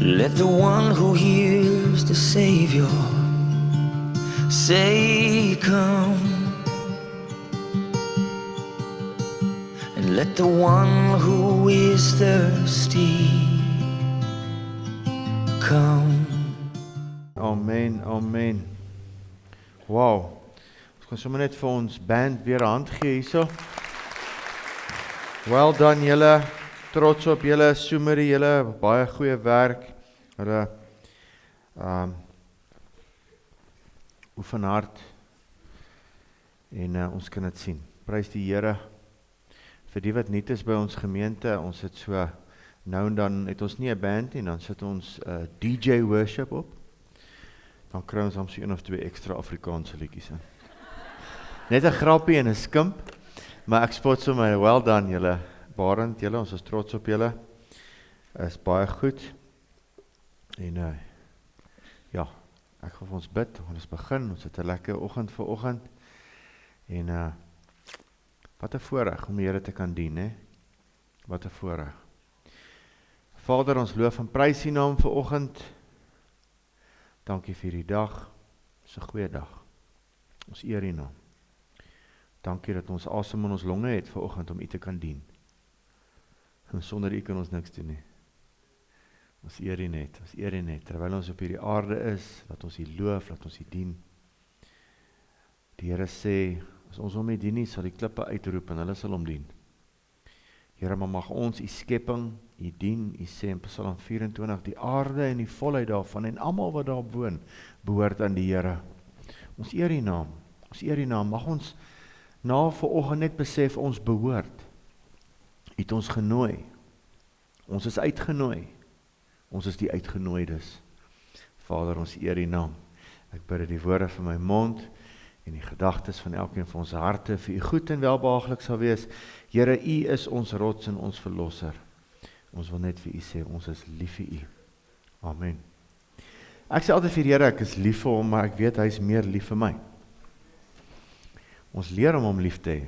Let the one who hears the Savior say, come. And let the one who is thirsty come. Amen, amen. Wow. Ons gaan sommer net vir ons band weer 'n hand gee hierso. Well done julle. Trots op julle, Soemerie, julle baie goeie werk. Hulle oefen hard en ons kan dit sien. Prys die Here. Vir die wat nuut is by ons gemeente, ons het so nou en dan het ons nie 'n band nie, dan sit ons DJ worship op. Dan kry ons soms 1 of 2 ekstra Afrikaanse liedjies in. Net 'n grappie en 'n skimp, maar ek spot sommer, well done julle. Barend julle, ons is trots op julle. Is baie goed. En ja, ek gaan vir ons bid. Ons begin. Ons het 'n lekker oggend vir oggend. En wat 'n voorreg om die Here te kan dien, hè? Wat 'n voorreg. Vader, ons loof en prys U naam vir oggend. Dankie vir die dag. Dis 'n goeie dag. Ons eer U naam. Dankie dat ons asem in ons longe het vir oggend om U te kan dien. En sonder U kan ons niks doen nie. Ons eer U net, ons eer U net. Terwyl ons op hierdie aarde is, laat ons U loof, laat ons U dien. Die Here sê, as ons hom nie dien nie, sal die klippe uitroep en hulle sal hom dien. Here, maar mag ons U skepping, U dien, U sê in Psalm 24, die aarde en die volheid daarvan en almal wat daarop woon, behoort aan die Here. Ons eer U naam, ons eer U naam. Mag ons na vanoggend net besef, ons behoort. U het ons genooi. Ons is uitgenooi. Ons is die uitgenooides. Vader, ons eer U naam. Ek bid dat die woorde van my mond en die gedagtes van elkeen van ons harte vir U goed en welbehaaglik sal wees. Here, U is ons rots en ons verlosser. Ons wil net vir U sê, ons is lief vir U. Amen. Ek sê altyd vir die Here, ek is lief vir hom, maar ek weet hy is meer lief vir my. Ons leer om hom lief te hê.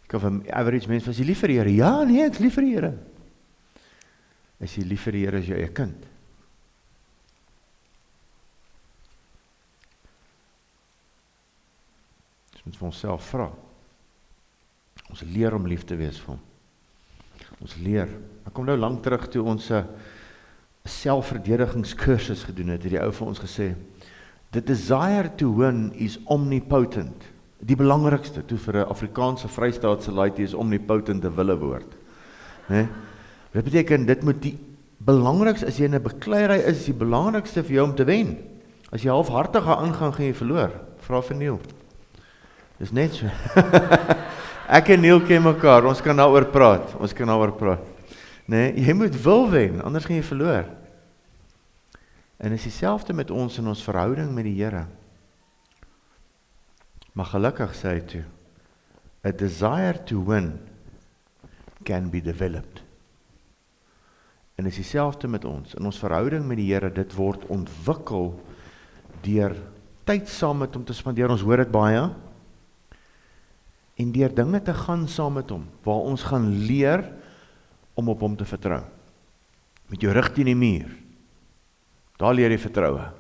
Ek of 'n average mens, was jy lief vir die Here? Ja, nee, ek is lief vir die Here. Is jy lief vir die Here as jou eie kind? Ons moet vir onsself vra. Ons leer om lief te wees vir hom. Ons leer. Ek kom nou lank terug toe ons 'n selfverdedigingskursus gedoen het die ou vir ons gesê, the desire to win is omnipotent. Die belangrikste, toe vir 'n Afrikaanse Vrystaatse laaitie is omnipotent 'n willewoord. Nee? Dit beteken, dit moet die belangrikste, as jy in 'n bekleierery is die belangrikste vir jou om te wen. As jy halfhartig aangaan, gaan jy verloor. Vra vir Neil. Dis net so. Ek en Neil ken mekaar, ons kan daaroor praat. Nee, jy moet wil wen, anders gaan jy verloor. En is dieselfde met ons in ons verhouding met die Here. Maar gelukkig sê hy toe, a desire to win can be developed. En is dieselfde met ons. In ons verhouding met die Here, dit word ontwikkel deur tyd saam met hom te spandeer. Ons hoor dit baie. En deur dinge te gaan saam met hom, waar ons gaan leer om op hom te vertrou. Met jou rug teen die muur. Daar leer jy vertroue.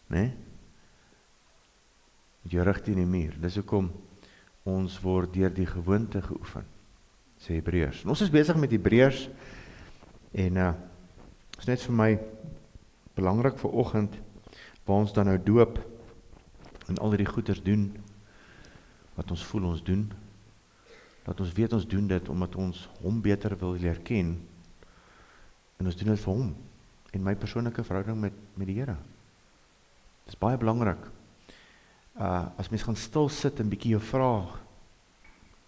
Nee? Met jou rug teen die muur. Dis hoekom ons word deur die gewoonte geoefen, sê Hebreërs. En ons is besig met Hebreërs en is net vir my belangrik vir oggend waar ons dan nou doop en al die goeders doen wat ons voel ons doen. Dat ons weet ons doen dit omdat ons hom beter wil leer ken en ons doen dit vir hom en my persoonlike verhouding met die Here. Dit is baie belangrik. As mens gaan stil sit en bietjie jou vra,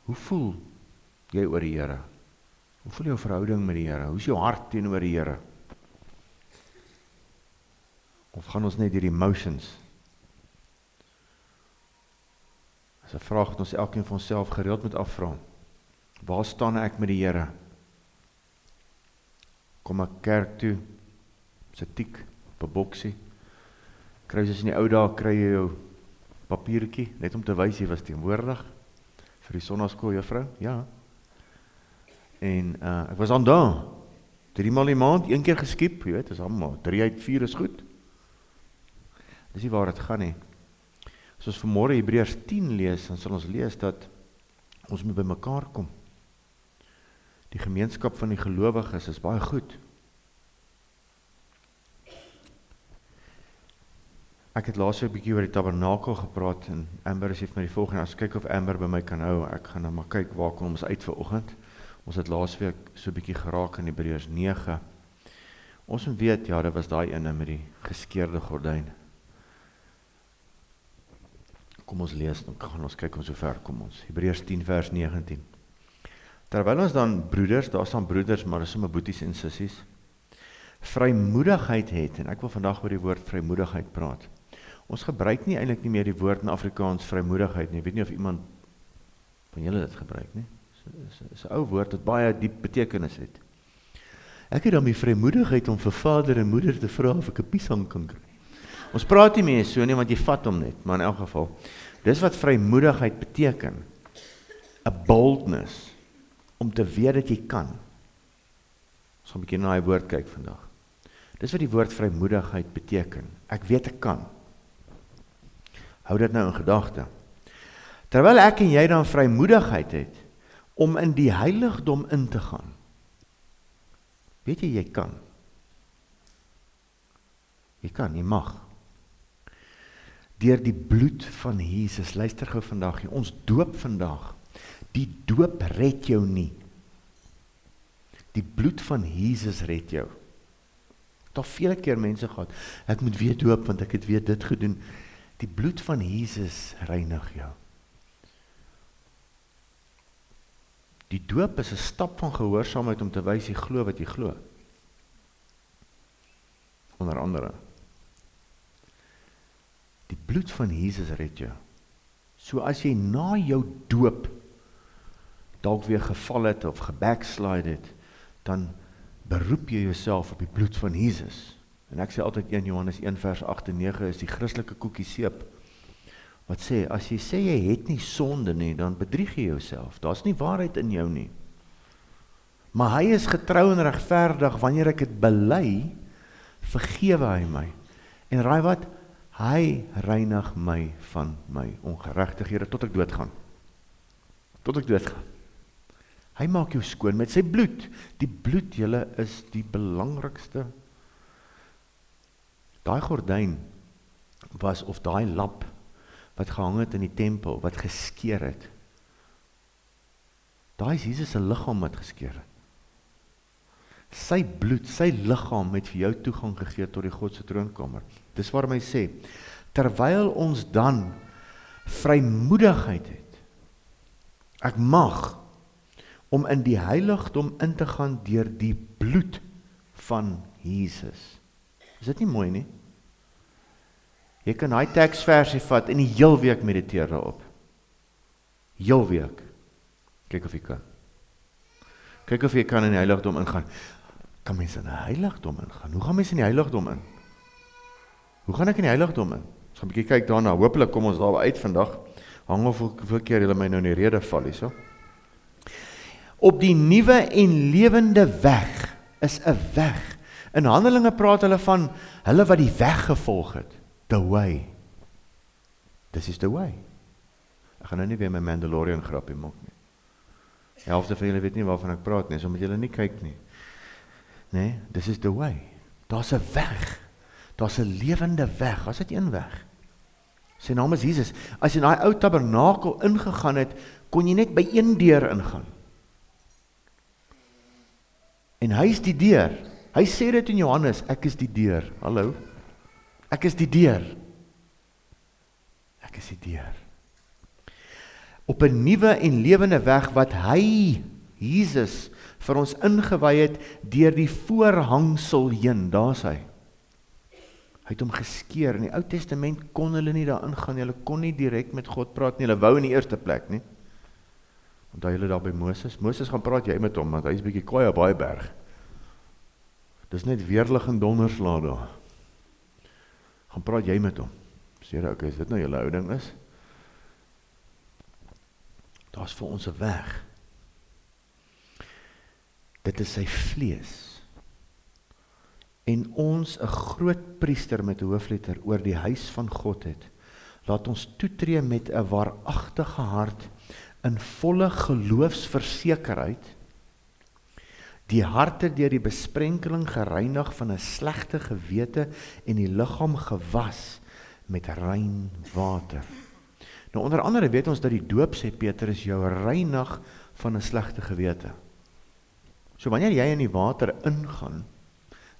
hoe voel jy oor die Here? Hoe voel jou verhouding met die Here? Hoe is jou hart teenoor die Here? Of gaan ons net deur die emotions? Dis 'n vraag wat ons elkeen van onsself gereeld moet afvra. Waar staan ek met die Here? Kom ek kerk toe, se tik, op 'n boksie. Kry soos in die ou dae, kry jy jou papiertjie, net om te wys jy was teenwoordig, vir die sonnaskool juffrou, ja. En ek was aan daar, 3 maal die maand, 1 keer geskiep, jy weet, is allemaal, 3 uit 4 is goed. Dis nie waar het gaan nie. As ons vanmorgen Hebreërs 10 lees, dan sal ons lees dat ons moet by mekaar kom. Die gemeenskap van die gelowiges is baie goed. Ek het laas 'n bietjie oor die tabernakel gepraat en Amber het my die volgende, as kyk of Amber by my kan hou, ek gaan nou maar kyk waar kom ons uit vir oggend. Ons het laasweek so 'n bietjie geraak in Hebreërs 9. Ons moet weet, ja, dit was daai ene met die geskeurde gordyn. Kom ons lees, dan gaan ons kyk hoe ver kom ons. Hebreërs 10 vers 19. Terwyl ons dan broeders, daar staan broeders, maar dis sommer boeties en sissies, vrymoedigheid het, en ek wil vandag oor die woord vrymoedigheid praat. Ons gebruik nie eintlik nie meer die woord in Afrikaans vrymoedigheid nie. Ek weet nie of iemand van julle dit gebruik nie. Dis 'n ou woord wat baie diep betekenis het. Ek het dan die vrymoedigheid om vir vader en moeder te vra of ek 'n piesang kan kry. Ons praat nie meer so nie, want jy vat hom net, maar in elk geval, dis wat vrymoedigheid beteken. 'n Boldness, om te weet dat jy kan. Ons gaan 'n bietjie na die woord kyk vandag. Dis wat die woord vrymoedigheid beteken. Ek weet ek kan. Hou dit nou in gedagte. Terwyl ek en jy dan vrymoedigheid het, om in die heiligdom in te gaan. Weet jy kan. Jy kan, jy mag. Deur die bloed van Jesus, luister gou vandag, ons doop vandag, die doop red jou nie. Die bloed van Jesus red jou. Daar vele keer mense gehad, ek moet weer doop, want ek het weer dit gedoen. Die bloed van Jesus reinig jou. Die doop is 'n stap van gehoorsaamheid om te wys jy glo wat jy glo. Onder andere. Die bloed van Jesus red jou. So as jy na jou doop dalk weer geval het of gebackslide het, dan beroep jy jouself op die bloed van Jesus. En ek sê altyd 1 Johannes 1 vers 8 en 9 is die Christelike koekie seep, wat sê, as jy sê jy het nie sonde nie, dan bedrieg jy jouself. Daar's nie waarheid in jou nie. Maar hy is getrou en regverdig, wanneer ek het bely, vergewe hy my. En raai wat? Hy reinig my van my ongeregtighede tot ek doodgaan. Tot ek doodgaan. Hy maak jou skoon met sy bloed. Die bloed, julle, is die belangrikste. Daai gordyn was, of daai lap, wat gehang het in die tempel, wat geskeer het. Daai is Jesus se liggaam wat geskeer het. Sy bloed, sy liggaam het vir jou toegang gegee tot die God se troonkamer. Dis waarom hy sê, terwyl ons dan vrymoedigheid het, ek mag, om in die heiligdom in te gaan deur die bloed van Jesus. Is dit nie mooi nie? Jy kan daai teksversie vat en die heel week mediteer daarop. Heel week. Kyk of jy kan. Kyk of jy kan in die heiligdom ingaan. Kan mense in die heiligdom ingaan? Hoe gaan mense in die heiligdom in? Hoe gaan ek in die heiligdom in? Ons gaan 'n bietjie kyk daarna. Hoopelik kom ons daar uit vandag. Hang of hoeveel keer julle my nou in die rede val hierso. Op die nuwe en lewende weg is 'n weg. In Handelinge praat hulle van hulle wat die weg gevolg het. The way. This is the way. Ek gaan nou nie weer my Mandalorian grappie maak nie. Die helfte van julle weet nie waarvan ek praat nie, so moet julle nie kyk nie. Nee, this is the way. Daar's 'n weg. Daar's 'n lewende weg. As dit een weg. Sy naam is Jesus. As jy in daai ou tabernakel ingegaan het, kon jy net by een deur ingaan. En hy is die deur. Hy sê dit in Johannes, ek is die deur. Hallo? Ek is die deur. Ek is die deur. Op 'n nuwe en lewende weg wat hy, Jesus, vir ons ingewy het deur die voorhangsel heen. Daar's hy. Hy het hom geskeer. In die Ou Testament kon hulle nie daar ingaan. Hulle kon nie direk met God praat nie. Hulle wou in die eerste plek nie. Onthou julle daar by Moses? Moses gaan praat jy met hom, want hy is bietjie kwaai op baie berg. Dis net weerlig en donderslae daar. Gaan praat jy met hom. Sê jy, okay, is dit nou julle houding is? Daar's vir ons 'n weg. Dit is sy vlees. en ons 'n groot priester met 'n hoofletter oor die huis van God het, laat ons toetree met 'n waaragtige hart in volle geloofsversekerheid, die harte deur die besprenkeling gereinig van 'n slegte gewete en die liggaam gewas met rein water. Nou onder andere weet ons dat die doop, sê Petrus, jou reinig van 'n slegte gewete. So wanneer jy in die water ingaan,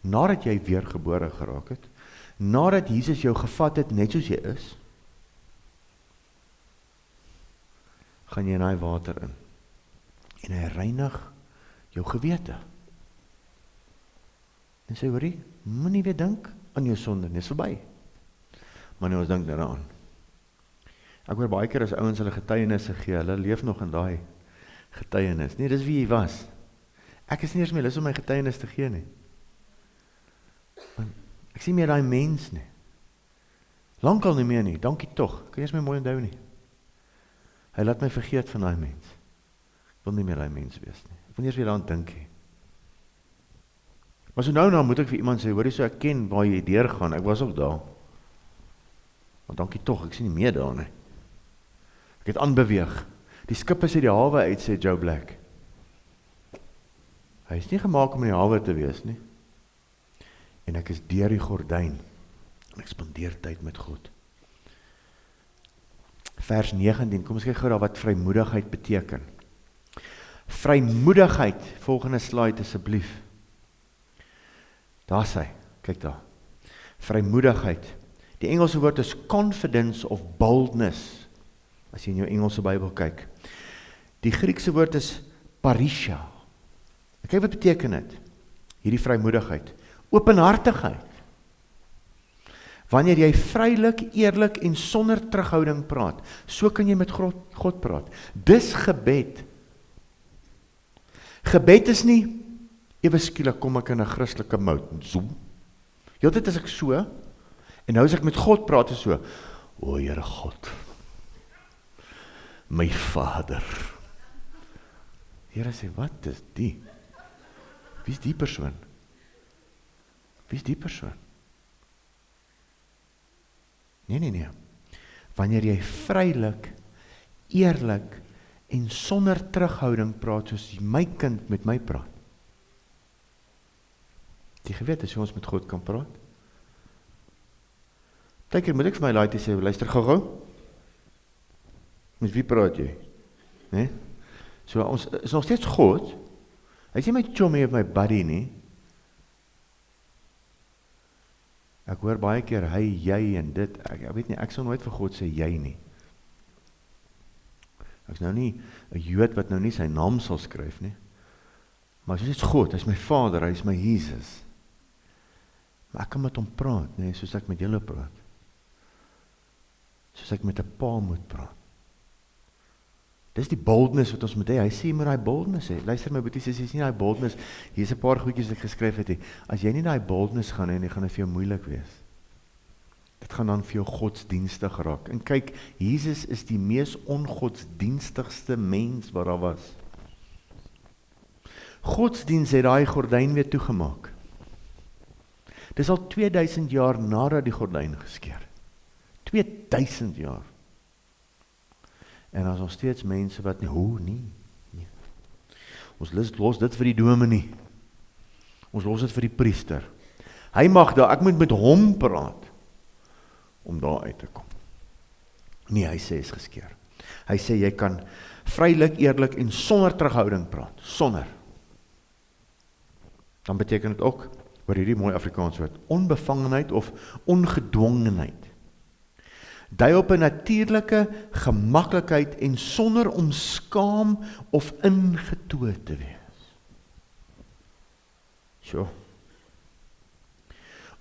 nadat jy weergebore geraak het, nadat Jesus jou gevat het net soos jy is, gaan jy in daai water in. En hy reinig jou gewete. En sê, hoorie, moenie weer dink aan jou sonde, dis verby. Maar nou ons dink daaraan. Ek hoor baie keer as ouens hulle getuienisse gee, hulle leef nog in daai getuienis. Nee, dis wie jy was. Ek is nie eens meer lus om my getuienis te gee nie. Want ek sien meer daai mens nie. Lankal nie meer nie, dankie tog. Kan jy eens my mooi onthou nie. Hy laat my vergeet van daai mens. Ek wil nie meer daai mens wees nie. Ek wil nie eens weer daaraan dink nie. Maar so nou moet ek vir iemand sê, hoorie, so ek ken waar jy deurgaan, ek was ook daar. Maar dankie tog, ek sien nie meer daar nie. Ek het aanbeweeg. Die skip is uit die hawe uit, sê Joe Black. Hy is nie gemaak om in die hawe te wees nie. En ek is deur die gordyn. En ek spandeer tyd met God. Vers 19, kom ons kyk gou daar wat vrymoedigheid beteken. Vrymoedigheid, volgende slide asseblief. Daar sê, kyk daar. Vrymoedigheid. Die Engelse woord is confidence of boldness, as jy in jou Engelse Bybel kyk. Die Griekse woord is parisha. Kyk wat beteken dit, hierdie vrymoedigheid. Openhartigheid. Wanneer jy vrylik, eerlik en sonder terughouding praat, so kan jy met God praat. Dis gebed. Gebed is nie, ewe skielik kom ek in 'n Christelike mout, zoom. Heeltyd is ek so, en nou as ek met God praat is so, o Here God, my Vader. Here sê, wat is die? Wie is die persoon? Wie is die persoon? Nee. Wanneer jy vrylik, eerlik en sonder terughouding praat, soos my kind met my praat. Die geweet is hoe ons met God kan praat. Partykeer moet ek vir my laaitjie sê, luister gou-gou. Met wie praat jy? Nee? So ons is nog steeds God. Hy is nie my chommy of my buddy nie. Ek hoor baie keer hy, jy en dit. Ek weet nie, ek sal nooit vir God sê jy nie. Ek is nou nie 'n Jood wat nou nie sy naam sal skryf nie. Maar soos dit God, hy is my Vader, hy is my Jesus. Maar ek kan met hom praat, nee, soos ek met julle praat. Soos ek met 'n pa moet praat. Dis die boldness wat ons moet hê. Hy sê jy moet daai boldness hê. Luister my boeties, as jy nie daai boldness, hier is 'n paar goedjies wat ek geskryf het. As jy nie daai boldness gaan hê, dan gaan dit vir jou moeilik wees. Dit gaan dan vir jou godsdienstig raak. En kyk, Jesus is die mees ongodsdienstigste mens wat daar was. Godsdienst het daai gordyn weer toegemaak. Dis al 2000 jaar nadat die gordyn geskeur. 2000 jaar. En as ons steeds mense wat nie. Ons los dit vir die dominee. Ons los dit vir die priester. Hy mag daar, ek moet met hom praat, om daar uit te kom. Nee, hy sê is geskeur. Hy sê jy kan vrylik, eerlik en sonder terughouding praat. Sonder. Dan beteken dit ook, oor hierdie mooi Afrikaans woord, onbevangenheid of ongedwongenheid. Dui op 'n natuurlike gemaklikheid en sonder om skaam of ingetoe te wees. So.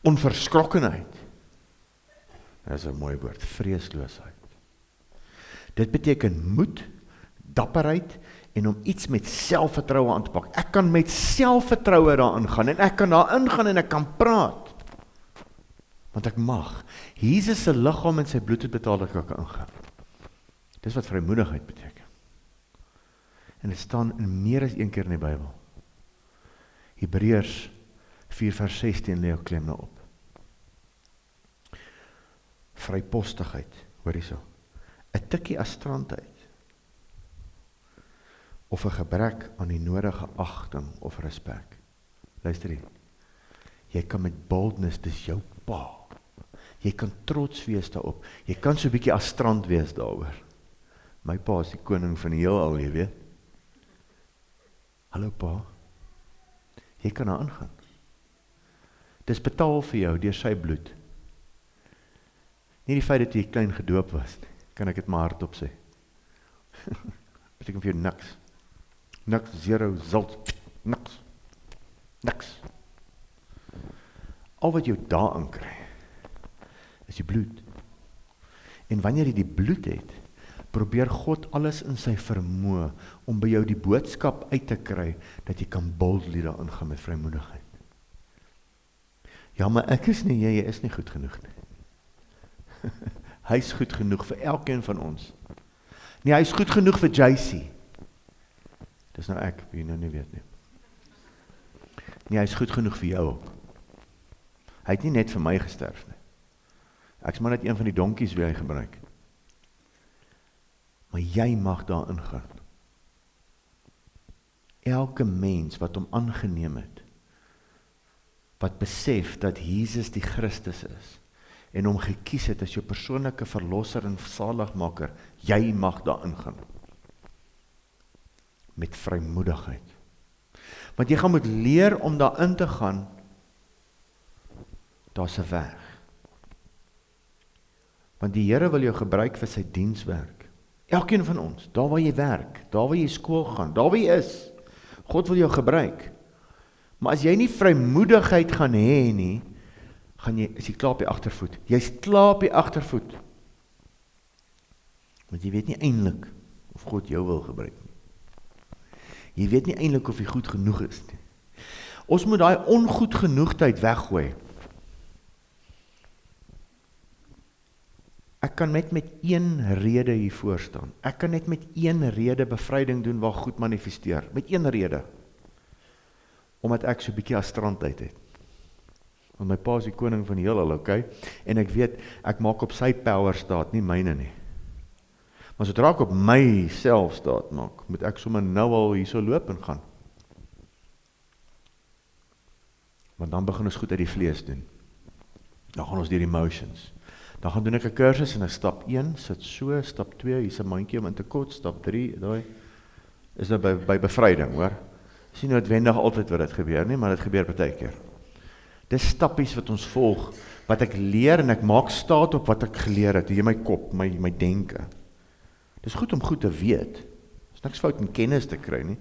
Onverskrokkenheid. Dat is 'n mooi woord, vreesloosheid. Dit beteken moed, dapperheid en om iets met selfvertroue aan te pak. Ek kan met selfvertroue daarin gaan en ek kan daarin gaan en ek kan praat. Want ek mag. Jesus se liggaam en sy bloed het betaal dat ek kan ingaan. Dis wat vrymoedigheid beteken. En dit staan in meer as een keer in die Bybel. Hebreërs 4 vers 16 lê jou klem nou op. Vrypostigheid, hoor hierso. 'n tikkie astrantheid, of 'n gebrek aan die nodige agting of respek. Luister hier. Jy kan met boldness, dis jou pa. Jy kan trots wees daarop. Jy kan so 'n bietjie astrant wees daaroor. My pa is die koning van die heelal, jy weet. Hallo pa. Jy kan daar aangaan. Dis betaal vir jou deur sy bloed. Nie die feit dat jy klein gedoop was, kan ek dit maar hardop sê. Beteken vir jou niks. Niks, zero, zalt, niks. Niks. Al wat jou daarin kry, is die bloed. En wanneer jy die bloed het, probeer God alles in sy vermoë om by jou die boodskap uit te kry, dat jy kan boldly daarin gaan met vrymoedigheid. Ja, maar ek is nie, jy is nie goed genoeg nie. Hy is goed genoeg vir elkeen van ons. Nee, hy is goed genoeg vir JC. Dis nou ek, wie nou nie weet nie. Nee, hy is goed genoeg vir jou ook. Hy het nie net vir my gesterf nie. Ek is maar net een van die donkies wie hy gebruik. Maar jy mag daarin gaan. Elke mens wat hom aangeneem het, wat besef dat Jesus die Christus is, en hom gekies het as jou persoonlike verlosser en saligmaker, jy mag daarin gaan. Met vrymoedigheid. Want jy gaan moet leer om daarin te gaan, daar's 'n weg. Want die Here wil jou gebruik vir sy dienswerk. Elkeen van ons, daar waar jy werk, daar waar jy skool gaan, daar waar jy is, God wil jou gebruik. Maar as jy nie vrymoedigheid gaan hê nie, is jy klaar op die agtervoet. Jy's klaar op die agtervoet. Want jy weet nie eintlik of God jou wil gebruik nie. Jy weet nie eintlik of jy goed genoeg is nie. Ons moet daai ongoed genoegdheid weggooi. Ek kan net met een rede hier voor staan. Ek kan net met een rede bevryding doen waar goed manifesteer. Met een rede. Omdat ek so 'n bietjie astrantheid het. Want my pa is die koning van die heelal, okay? En ek weet, ek maak op sy power staat, nie myne nie. Maar sodra ek op my self staat maak, moet ek sommer nou al hier so loop en gaan. Want dan begin ons goed uit die vlees doen. Dan gaan ons deur die emotions. Dan gaan doen ek 'n kursus en ek stap 1, sit so, stap 2, hier's 'n mandjie om in te kot, stap 3, daai is nou by bevryding, hoor. Dis nie noodwendig altyd wat dit gebeur nie, maar dit gebeur partykeer. Dis stappies wat ons volg, wat ek leer en ek maak staat op wat ek geleer het, hier in my kop, my denke. Dis goed om goed te weet. Dis niks fout om kennis te kry nie.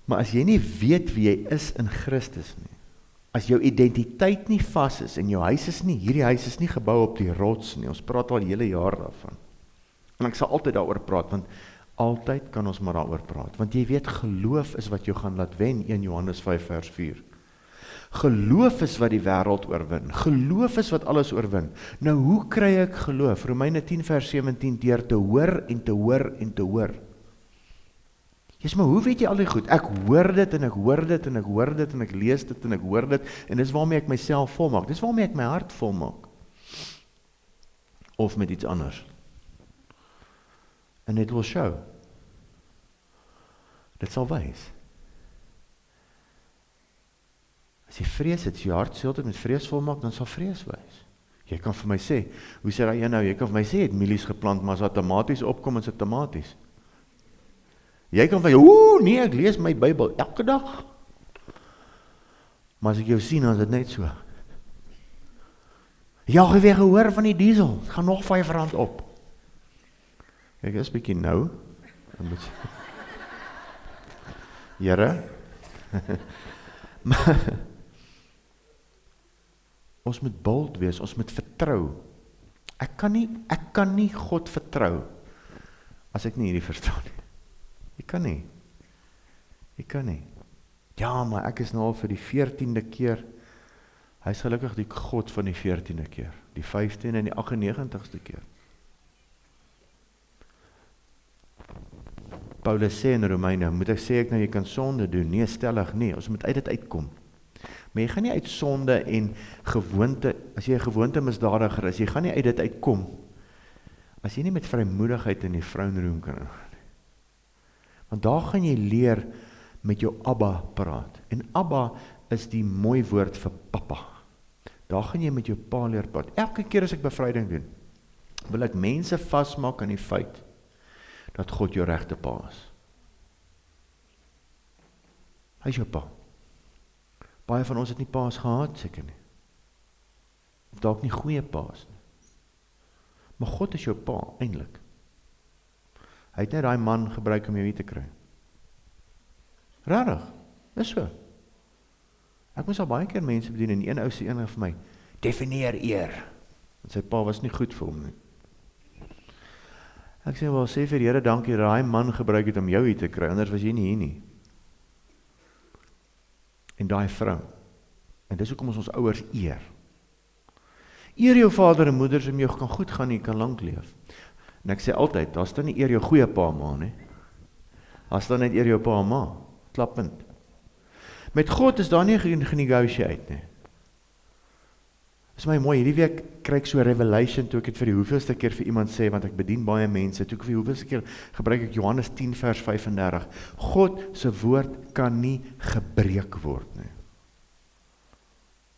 Maar as jy nie weet wie jy is in Christus nie, as jou identiteit nie vas is, en jou huis is nie, hierdie huis is nie gebou op die rots nie, ons praat al hele jaar daarvan. En ek sal altyd daaroor praat, want altyd kan ons maar daaroor praat, want jy weet, geloof is wat jou gaan laat wen, 1 Johannes 5 vers 4. Geloof is wat die wêreld oorwin, geloof is wat alles oorwin. Nou hoe kry ek geloof? Romeine 10 vers 17, deur te hoor en te hoor en te hoor. Jy's maar hoe weet jy al die goed? Ek hoor dit en ek hoor dit en ek hoor dit en ek lees dit en ek hoor dit en dis waarmee ek myself volmaak. Dis waarmee ek my hart volmaak. Of met iets anders. And it will show. Dit sal wys. As jy vrees het, as jy hart seeltyd met vrees volmaak, dan sal vrees wys. Jy kan vir my sê, hoe sê daai een nou, jy kan vir my sê, het mielies geplant, maar as dat tomaties opkom, is dit tomaties. Jy kan van jou, nee, ek lees my Bybel elke dag. Maar as ek jou sien, dan is dit net so. Ja, jy weer gehoor van die diesel, het gaan nog R5 op. Kijk, is bietjie nou. Here. Maar ons moet bold wees, ons moet vertrou. Ek kan nie God vertrou as ek nie hierdie verstaan nie. Ek kan nie. Ja, maar ek is nou al vir die 14de keer. Hy is gelukkig die God van die 14de keer, die 15de en die 98ste keer. Paulus sê in Romeine, moet ek sê ek nou jy kan sonde doen? Nee, stellig nie, ons moet uit dit uitkom. Maar jy gaan nie uit sonde en gewoonte, as jy 'n gewoonte misdadiger is, jy gaan nie uit dit uitkom, as jy nie met vrymoedigheid in die vrouenroom kan ingaan. Want daar gaan jy leer met jou Abba praat. En Abba is die mooi woord vir papa. Daar gaan jy met jou pa leer praat. Elke keer as ek bevryding doen, wil ek mense vasmaak aan die feit, dat God jou regte pa is. Hy is jou pa. Baie van ons het nie paas gehad, seker nie. Of dalk nie goeie paas nie. Maar God is jou pa, eintlik. Hy het net daai man gebruik om jou hier te kry. Rarig, dis so. Ek moes al baie keer mense bedien, en een ou sê een vir my, definieer eer. Want sy pa was nie goed vir hom nie. Ek sê, wel, sê vir die Here dankie, dat hy man gebruik het om jou hier te kry, anders was jy nie hier nie. En daai vrou. En dis hoekom ons ouers eer. Eer jou vader en moeders om jou kan goed gaan en jy kan lank leef. En ek sê altyd, daar staan nie eer jou goeie pa en ma nie. Daar staan net eer jou pa en ma. Klappunt. Met God is daar nie genegotiate nie. Dis my mooi, hierdie week kry ek so 'n revelation, toe ek het vir die hoeveelste keer vir iemand sê, want ek bedien baie mense, toe ek vir die hoeveelste keer gebruik ek Johannes 10 vers 35. God se woord kan nie gebreek word nie.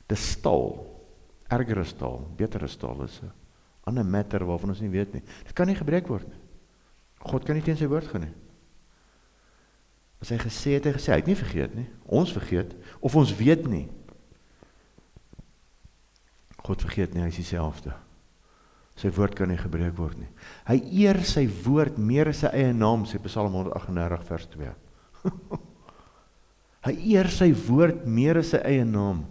Dis staal, erger as staal, beter as staal, is 'n ander matter waarvan ons nie weet nie. Dit kan nie gebreek word nie. God kan nie teen sy woord gaan nie. As hy gesê het, hy het nie vergeet nie. Ons vergeet, of ons weet nie. God vergeet nie, hy is dieselfde. Sy woord kan nie gebreek word nie. Hy eer sy woord meer as sy eie naam, sê Psalm 138 vers 2. Hy eer sy woord meer as sy eie naam.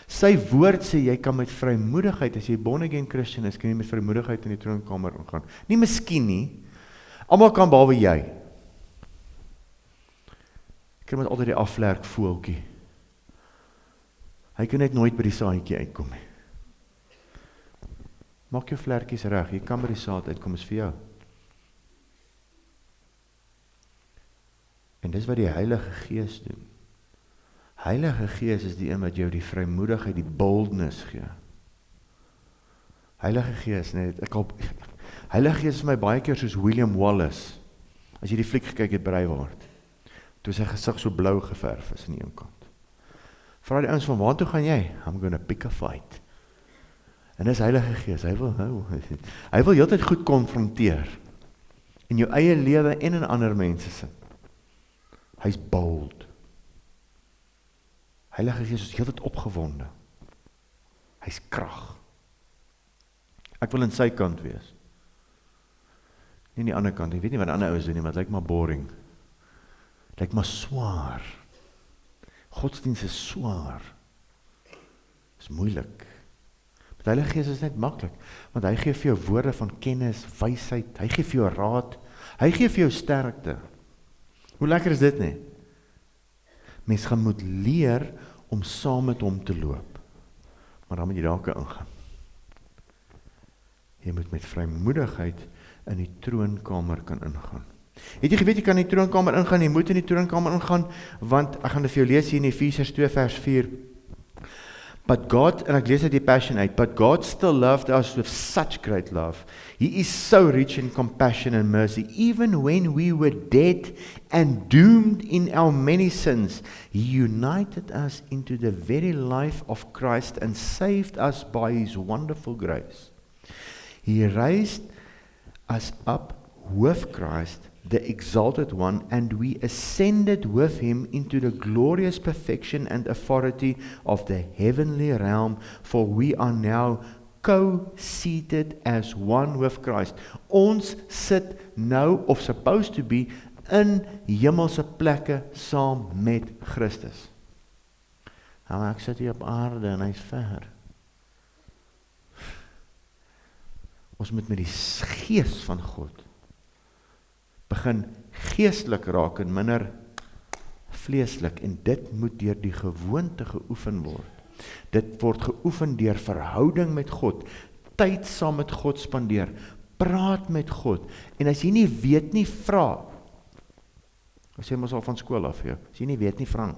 Sy woord sê, jy kan met vrymoedigheid, as jy born again Christian is, kan jy met vrymoedigheid in die troonkamer ingaan. Nie miskien nie, almal kan behalwe jy. Ek kry met altyd die afvlerk voeltjie. Hy kan net nooit by die saadjie uitkom nie. Maak jou vlerkies reg, jy kan by die saad uitkom, is vir jou. En dis wat die Heilige Gees doen. Heilige Gees is die een wat jou die vrymoedigheid, die boldness gee. Heilige Gees, Heilige Gees is my baie keer soos William Wallace, as jy die fliek gekyk het, Braveheart, toe sy gesig so blou geverf is aan die een kant. Vra die ouens van, waartoe gaan jy? I'm gonna pick a fight. En dis Heilige Gees, hy wil heeltyd goed konfronteer, in jou eie lewe en in ander mense se. Hy's bold. Heilige Gees is heeltyd opgewonde. Hy's krag. Ek wil in sy kant wees. Nie in die ander kant, ek weet nie wat die ander ouens doen nie, maar het lyk maar boring. Het lyk maar swaar. Godsdienst is swaar. Is moeilik. Met Heilige Gees is net maklik, want hy gee vir jou woorde van kennis, wysheid, hy gee vir jou raad, hy gee vir jou sterkte. Hoe lekker is dit nie? Mens gaan moet leer om saam met hom te loop, maar dan moet jy daar ingaan. Jy moet met vrymoedigheid in die troonkamer kan ingaan. Het jy geweet, jy kan in die troonkamer ingaan, jy moet in die troonkamer ingaan, want ek gaan dit vir jou lees hier in Efesiërs 2 vers 4. But God, en ek lees uit die Passion uit, but God still loved us with such great love. He is so rich in compassion and mercy. Even when we were dead and doomed in our many sins, He united us into the very life of Christ and saved us by His wonderful grace. He raised us up with Christ, the exalted one, and we ascended with him into the glorious perfection and authority of the heavenly realm, for we are now co-seated as one with Christ. Ons sit nou, of supposed to be, in hemelse plekke saam met Christus. Nou, ek sit hier op aarde en hy is ver. Ons moet met die gees van God begin geestelik raak en minder vleeslik, en dit moet deur die gewoonte geoefen word. Dit word geoefen deur verhouding met God, tyd saam met God spandeer, praat met God, en as jy nie weet nie, vra. Ek sê mos al van skool af, as jy nie weet nie, vra.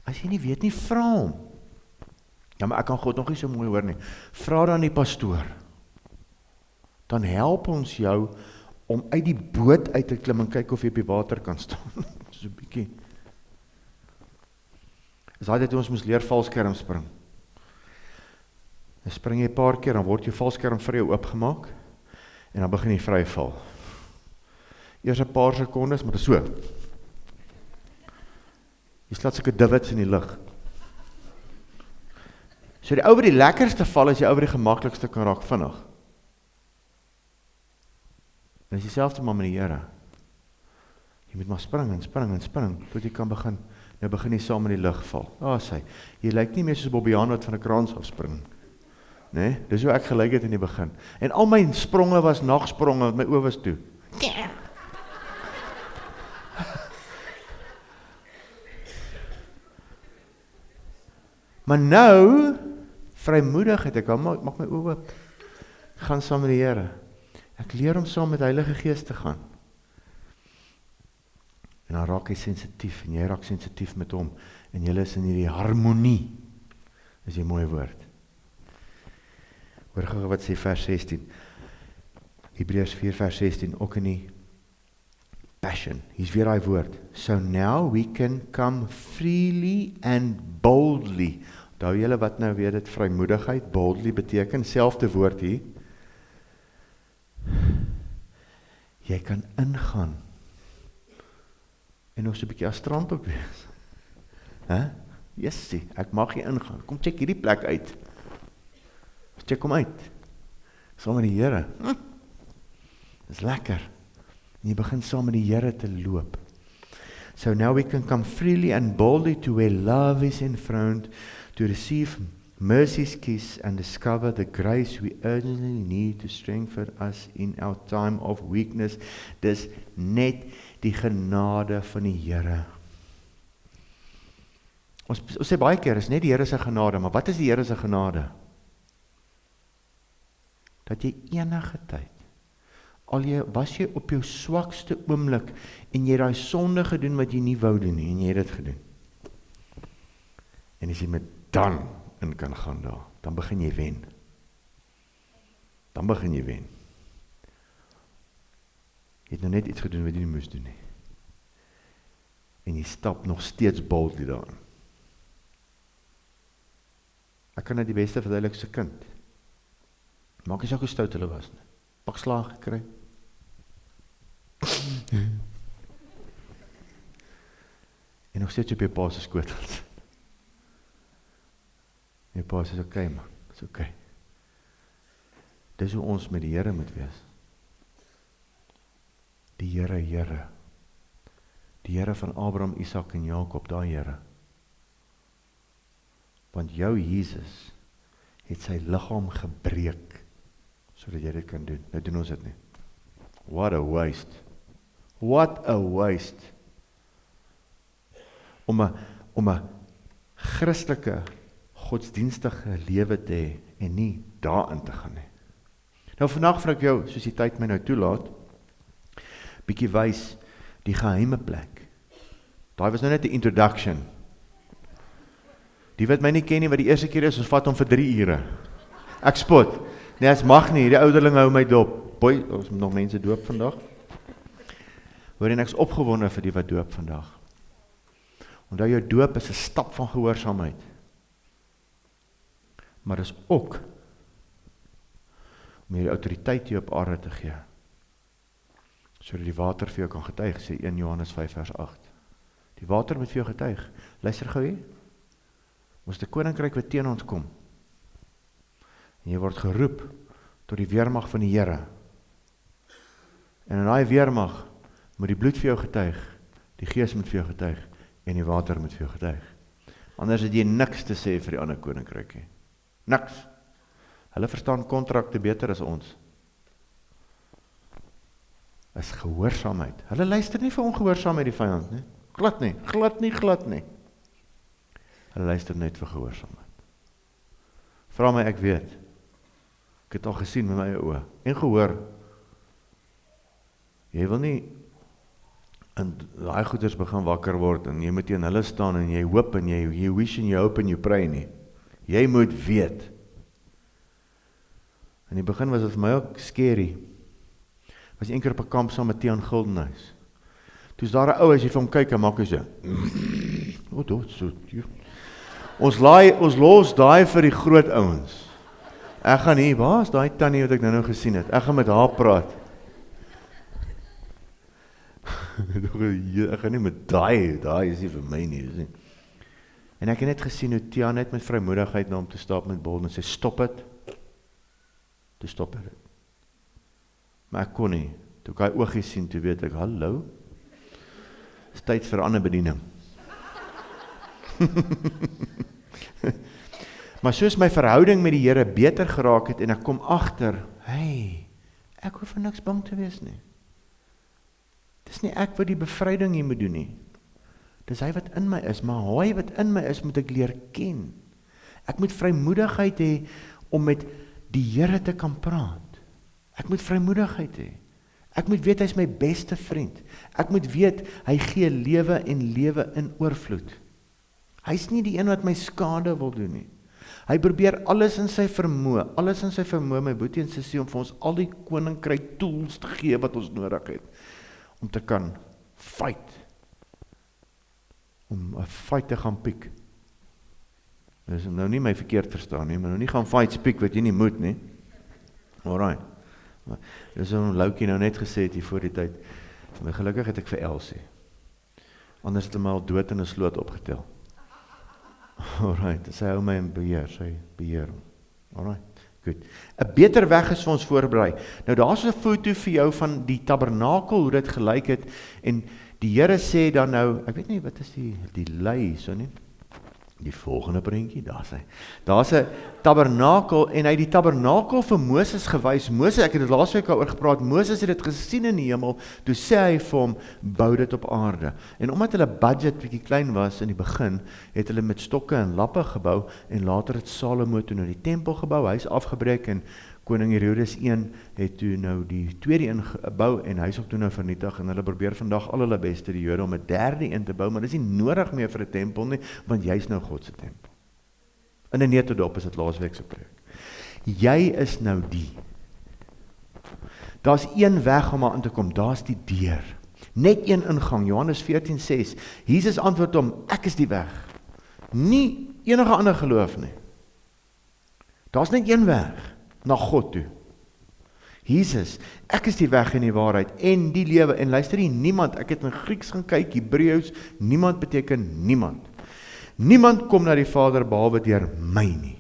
As jy nie weet nie, vra hom. Ja, maar ek kan God nog nie so mooi hoor nie. Vra dan die pastoor. Dan help ons jou om uit die boot uit te klim en kyk of jy op die water kan staan. So 'n bietjie. Is daai toe ons moes leer valskerm spring. Dan spring jy 'n paar keer, dan word jou valskerm vir jou oopgemaak en dan begin jy vry val. Eers 'n paar sekondes, maar dit is so. Jy slaat sulke divots in die lug. So die ou wat die lekkerste val is die ou wat die gemaklikste kan raak vinnig. En is dieselfde maar met die Here. Jy moet maar spring en spring en spring tot jy kan begin. Nou begin jy saam in die lug val. Sê, jy lyk nie meer soos Bobbejaan wat van 'n kraans afspring. Nee, dis hoe ek gelyk het in die begin. En al my spronge was nagspronge, want my oë was toe. Maar nou, vrymoedigheid, ek maak my oë oop. Gaan saam met die Here. Ek leer om saam met die Heilige Gees te gaan. En dan raak hy sensitief, en jy raak sensitief met hom, en jy is in hierdie harmonie. Dis 'n mooi woord. Hoor gou wat sê vers 16. Hebreërs 4 vers 16, ook in die Passion. Hier's weer daai woord. So now we can come freely and boldly. Onthou julle wat nou weer dit vrymoedigheid, boldly beteken, selfde woord hier. Jy kan ingaan en nog so 'n bietjie as strand op wees. Jessie, ek mag hier ingaan. Kom check hierdie plek uit. Check hom uit. Saam met die Here. Dis lekker. En jy begin saam met die Here te loop. So now we can come freely and boldly to where love is enthroned, to receive mercy's kiss and discover the grace we urgently need to strengthen us in our time of weakness. Dis net die genade van die Here. Ons sê baie keer, is net die Here se genade, maar wat is die Here se genade? Dat jy enige tyd, was jy op jou swakste oomblik, en jy daai sonde gedoen wat jy nie wou doen nie, en jy het dit gedoen. En as jy met dan in kan gaan daar, dan begin jy wen. Dan begin jy wen. Jy het nou net iets gedoen wat jy nie moes doen nie. En jy stap nog steeds boldly daarin. Ek kan dit die beste verduidelik se kind. Maak nie saak hoe stout hulle was nie. Pak slaag gekry. En nog steeds op jou pa se skotels. En jou pa sê, okay man, dis okay. Dis hoe ons met die Here moet wees. Die Here, Here. Die Here van Abraham, Isak en Jakob, daai Here. Want jou Jesus het sy liggaam gebreek, sodat jy dit kan doen. Nou doen ons dit nie. What a waste. What a waste. Om 'n Christelike, godsdienstige lewe te hê, en nie daarin te gaan nie. Nou vandag vra ek jou, soos die tyd my nou toelaat, bietjie wys die geheime plek. Daai was nou net 'n introduction. Die wat my nie ken nie, wat die eerste keer is, ons vat hom vir 3 ure. Ek spot. Nee, as mag nie, die ouderling hou my dop. Boy, ons moet nog mense doop vandag. Hoor en ek's opgewonde vir die wat doop vandag. Onthou jou doop is 'n stap van gehoorsaamheid. Maar is ook om hierdie autoriteit hier op aarde te gee. Sodat die water vir jou kan getuig, sê 1 Johannes 5 vers 8. Die water moet vir jou getuig. Luister gou hier. Ons die koninkryk wat teen ons kom. En jy word geroep tot die weermag van die Here. En in daai weermag moet die bloed vir jou getuig, die Gees moet vir jou getuig, en die water moet vir jou getuig. Anders het jy niks te sê vir die ander koninkryk nie. Niks. Hulle verstaan kontrakte beter as ons. Is gehoorsaamheid. Hulle luister nie vir ongehoorsaamheid die vyand nie. Glad nie, glad nie, glad nie. Hulle luister net vir gehoorsaamheid. Vra my, ek weet. Ek het al gesien met my eie oë en gehoor. Jy wil nie En daai goeders begin wakker word, en jy moet teen hulle staan, en jy hoop, en jy wish, en jy hope, en jy pray nie. Jy moet weet. In die begin was dit vir my ook scary. Was een keer op 'n kamp saam met Tiaan Gildenhuis. Toe is daar 'n ou, as jy vir hom kyk, en maak hy so. Ons los daai vir die groot ouens. Ek gaan hier, waar is daai tannie wat ek nou gesien het? Ek gaan met haar praat. Ek gaan nie met daai is nie vir my nie. En ek het net gesien hoe Tiaan net met vrymoedigheid na hom te stap met bol en sê, stop het. Toe stop het. Maar ek kon nie. Toe ek hy oogies sien, toe weet ek, hallo, is tyd vir 'n ander bediening. Maar soos my verhouding met die Here beter geraak het, en ek kom agter, hey, ek hoef vir niks bang te wees nie. Dis nie ek wat die bevryding hier moet doen nie. Dis hy wat in my is, maar hy wat in my is, moet ek leer ken. Ek moet vrymoedigheid hê om met die Here te kan praat. Ek moet vrymoedigheid hê. Ek moet weet hy is my beste vriend. Ek moet weet hy gee lewe en lewe in oorvloed. Hy is nie die een wat my skade wil doen nie. Hy probeer alles in sy vermoë, my boetie en sussie, om vir ons al die koninkryk tools te gee wat ons nodig het, om te kan fight, om 'n fight te gaan piek. Dis nou nie my verkeerd verstaan nie, maar nou nie gaan fight piek wat jy nie moet nie. Alright. Dis om Loukie nou net gesê het hier voor die tyd, my gelukkig het ek vir Elsie, anders het hy my al dood in 'n sloot opgetel. Alright, sy hou my in beheer, sy beheer. Alright, goed. 'n beter weg is vir ons voorberei. Nou daar's 'n foto vir jou van die tabernakel, hoe dit gelyk het, en die Here sê dan nou, ek weet nie, wat is die lei, so nie? Die volgende prentjie, daar's 'n tabernakel, en hy het die tabernakel vir Moses gewys. Moses, ek het dit laasweek oor gepraat, Moses het dit gesien in die hemel, toe sê hy vir hom, bou dit op aarde. En omdat hulle budget bietjie klein was in die begin, het hulle met stokke en lappe gebou, en later het Salomo toe nou die tempel gebou, hy is afgebreek, en koning Herodes 1 het toe nou die tweede een gebou, en hy is ook toe nou vernietig, en hulle probeer vandag al hulle beste, die Jode, om 'n derde een te bou, maar dis nie nodig meer vir 'n tempel nie, want jy is nou God se tempel. In 'n netedop is dit laasweek se preek. Jy is nou die. Daar's een weg om aan te kom, daar's die deur. Net een ingang, Johannes 14:6. Jesus antwoord hom, ek is die weg. Nie enige ander geloof nie. Daar's net een weg na God toe. Jesus, ek is die weg en die waarheid en die lewe, en luister nie, niemand, ek het in Grieks gaan kyk, Hebreëus, niemand beteken niemand. Niemand kom na die Vader behalwe deur my nie.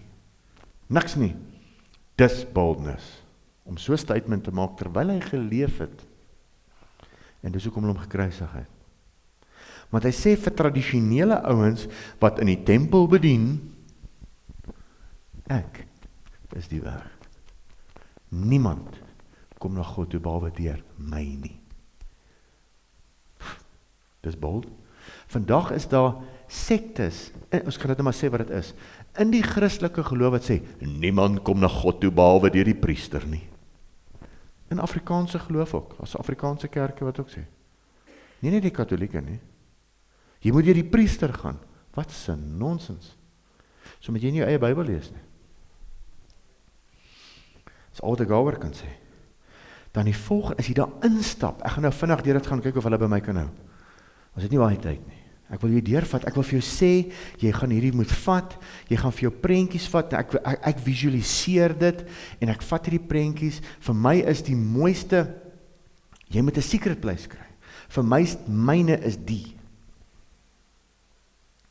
Niks nie. Dis boldness, om so 'n statement te maak terwyl hy geleef het. En dis hoekom hulle hom gekruisig het. Want hy sê vir tradisionele ouens wat in die tempel bedien, ek is die weg. Niemand kom na God toe behalwe deur my nie. Dis bold. Vandag is daar sektes, ons kan dit maar sê wat dit is, in die Christelike geloof wat sê, niemand kom na God toe behalwe deur die priester nie. In Afrikaanse geloof ook, as Afrikaanse kerke wat ook sê. Nie net die Katolieke nie. Jy moet deur die priester gaan. Wat 'n nonsens. So moet jy nie jou eie Bybel lees nie. Dis al wat ek daaroor kan sê. Dan die volgende, as jy daar instap, ek gaan nou vinnig deur dit gaan kyk of hulle by my kan hou. Ons het nie baie tyd nie. Ek wil jou deurvat, ek wil vir jou sê, jy gaan hierdie moet vat, jy gaan vir jou prentjies vat, ek visualiseer dit, en ek vat hierdie prentjies, vir my is die mooiste, jy moet 'n secret place kry, vir my, myne is die.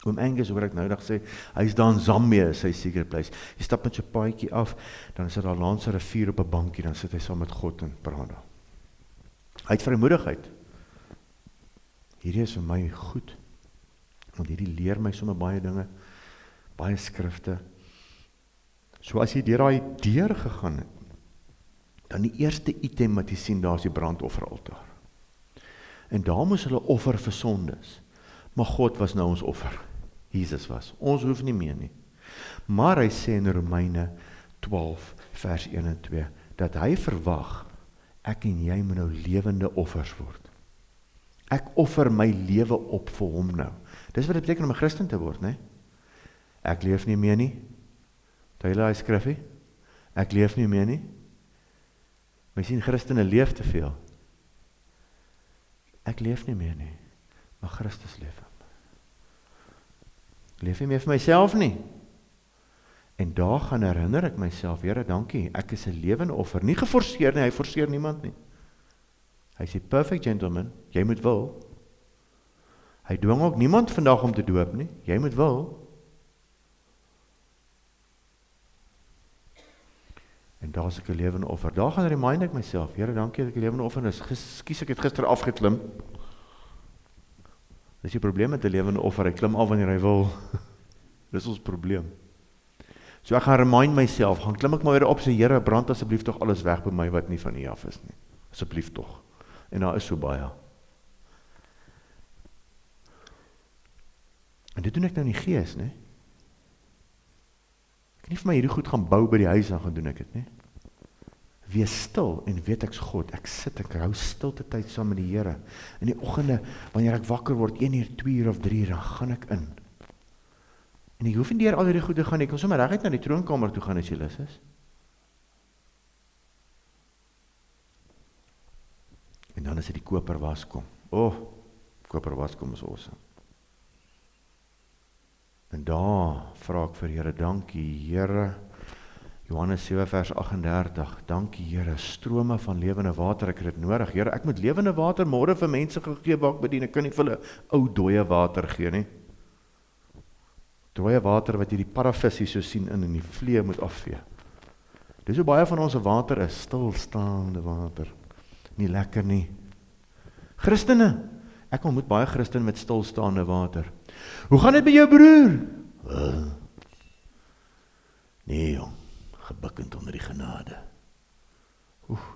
Oom Angus, hoor ek nou dag sê, hy is daar in Zambia, sy secret place, jy stap met so paadjie af, dan is daar langs 'n rivier op 'n bankie, dan sit hy saam met God en praat daar. Hy het vrymoedigheid. Hierdie is vir my goed, want hierdie leer my sommer baie dinge, baie skrifte. So as jy deur daai deur gegaan het, dan die eerste item wat jy sien, daar is die brandofferaltaar. En daar moes hulle offer vir sondes, maar God was nou ons offer. Jesus was, ons hoef nie meer nie. Maar hy sê in Romeine 12 vers 1 en 2, dat hy verwag, ek en jy moet nou lewende offers word. Ek offer my lewe op vir hom nou. Dis wat dit beteken om 'n Christen te word, né? Ek leef nie meer nie. Daai laaie skrifgie. Ek leef nie meer nie. My sien Christene leef te veel. Ek leef nie meer nie, maar Christus leef in my. Ek leef nie meer vir myself nie. En daar gaan herinner ek myself, Here, dankie, ek is 'n lewende offer, nie geforseer nie, hy forceer niemand nie. Hy sê, perfect gentleman, jy moet wil. Hy dwing ook niemand vandag om te doop nie, jy moet wil. En daar is ek 'n lewende offer. Daar gaan remind ek myself, Here, dankie dat ek 'n lewende offer is. Skus, ek het gister afgeklim. Dis die probleem met 'n lewende offer, hy klim af wanneer hy wil. Dis ons probleem. So ek gaan remind myself, gaan klim ek maar weer op, sê Here, brand asseblief tog alles weg by my wat nie van U af is nie. Asseblief tog. En daar is so baie. En dit doen ek nou in die gees, né? Ek kan nie vir my hierdie goed gaan bou by die huis, dan gaan doen ek dit, né? Wees stil en weet ek's God. Ek sit, ek hou stilte tyd saam met die Here. In die oggende, wanneer ek wakker word, 1 uur, 2 uur of 3 uur, dan gaan ek in. En ek hoef nie deur al hierdie goede gaan, ek kan sommer reguit na die troonkamer toe gaan as jy lus is. En dan is dit die koper waskom. Koper waskom is awesome. En daar vra ek vir Here, dankie Here, Johannes 7 vers 38, dankie Here, strome van lewende water, ek het dit nodig, Here, ek moet lewende water môre vir mense gegee waar ek bedien, ek kan nie vir hulle ou dooie water gee nie. Dooie water wat jy die paravisie so sien in en die vlee moet afvee. Dis hoe baie van ons water is, stilstaande water, nie lekker nie. Christene, ek ontmoet baie Christene met stilstaande water. Hoe gaan dit met jou broer? Nee jong, gebukkend onder die genade.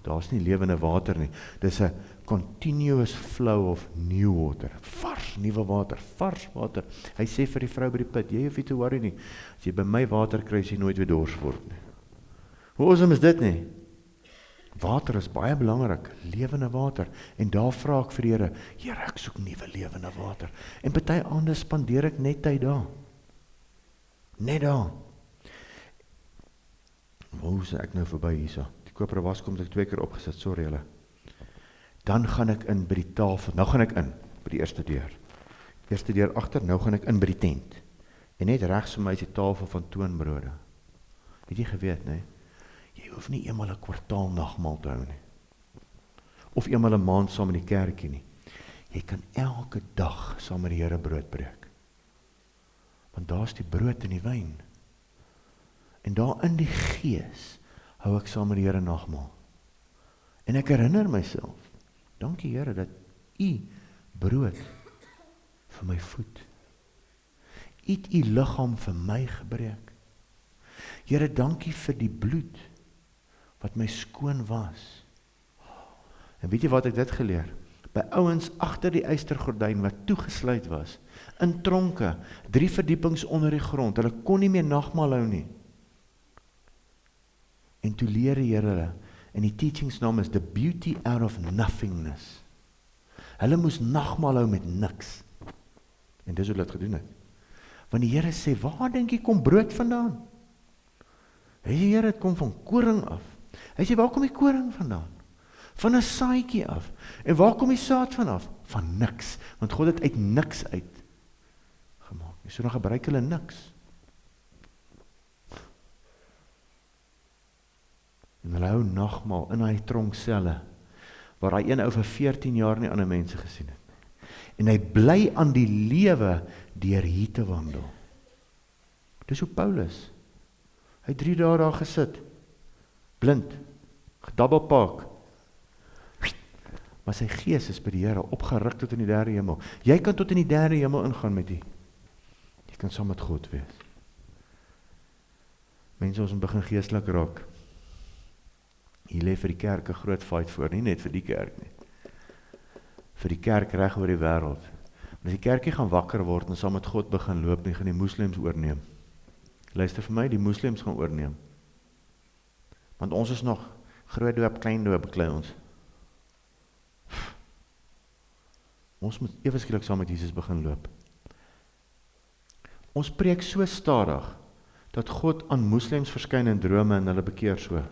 Daar is nie lewende water nie. Dis 'n continuous flow of new water. Vars, nuwe water, vars water. Hy sê vir die vrou by die put, jy hoef nie te worry nie. As jy by my water kry, jy nooit weer dors word nie. Hoe awesome is dit nie? Water is baie belangrik, lewende water. En daar vra ek vir die Here, Here, ek soek nuwe lewende water. En party aande spandeer ek net tyd daar. Net daar. Hoe is ek nou verby hierso? Die kopere waskom het ek 2 keer opgesit, sorry julle. Dan gaan ek in by die tafel, nou gaan ek in by die eerste deur. Eerste deur agter, nou gaan ek in by die tent. En net regs vir my is die tafel van toonbrode. Het jy geweet, nee? Jy hoef nie eenmal 'n kwartaal nagmaal te hou nie. Of eenmal 'n maand saam in die kerkie nie. Jy kan elke dag saam met die Here brood breek. Want daar's die brood en die wyn. En daar in die gees hou ek saam met die Here nagmaal. En ek herinner myself, dankie Here dat U brood vir my voed. U het U liggaam vir my gebreek. Here, dankie vir die bloed wat my skoon was. En weet jy wat ek dit geleer? By ouens agter die ystergordyn wat toegesluit was, in tronke, 3 verdiepings onder die grond, hulle kon nie meer nagmaal hou nie. En toe leer die Here hulle, en die teachingsnaam is The Beauty Out of Nothingness. Hulle moes nagmaal hou met niks. En dis hoe hulle dit gedoen het. Want die Here sê, waar dink jy kom brood vandaan? Hy sê, Here, het kom van koring af. Hy sê, waar kom die koring vandaan? Van 'n saadjie af. En waar kom die saad vanaf? Van niks. Want God het uit niks uit gemaak. So dan gebruik hulle niks. En hulle hou nagmaal in hy tronkselle, waar hy een ou vir 14 jaar nie ander mense gesien het. En hy bly aan die lewe deur hier te wandel. Dis hoe Paulus. Hy het 3 dae daar gesit, blind, gedabbelpak, maar sy gees is by die Here opgeruk tot in die 3de hemel. Jy kan tot in die 3de hemel ingaan met die. Jy kan saam met God wees. Mense, ons moet begin geestelik raak. Hier lê vir die kerk 'n groot fight voor, nie net vir die kerk nie. Vir die kerk reg oor die wêreld. As die kerkie gaan wakker word en saam met God begin loop, dan gaan die moslems oorneem. Luister vir my, die moslems gaan oorneem. Want ons is nog groot doop, klein doop, beklei ons. Ons moet ewe skielik saam met Jesus begin loop. Ons preek so stadig, dat God aan moslems verskyn in drome en hulle bekeer so.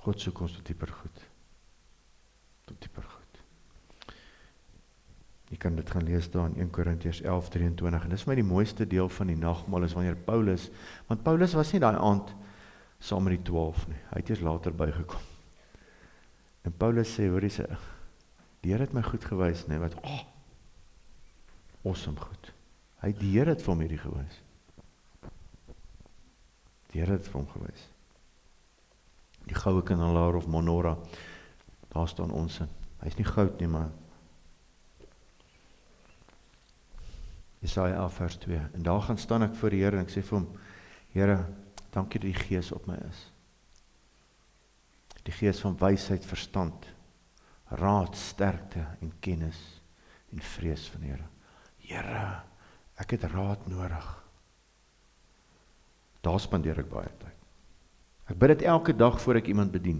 God soek ons tot dieper goed. Tot dieper goed. Jy kan dit gaan lees daar in 1 Korintiërs 11:23, en dis vir my die mooiste deel van die nagmaal, is wanneer Paulus, want Paulus was nie daai aand saam met die 12 nie, hy het eers later bygekom. En Paulus sê, hoor jy, die Here het my goed gewys, nee, wat, awesome goed. Die Here het vir hom hierdie gewys. Die Here het vir hom gewys. Die goue kandelaar of menorah, daar staan ons in. Hy is nie goud nie, maar Jesaja 11 vers 2. En daar gaan staan ek voor die Here en ek sê vir hom, Here, dankie dat die Gees op my is. Die Gees van wysheid, verstand, raad, sterkte en kennis en vrees van die Here. Here, ek het raad nodig. Daar spandeer ek baie tyd. Ek bid dit elke dag voor ek iemand bedien.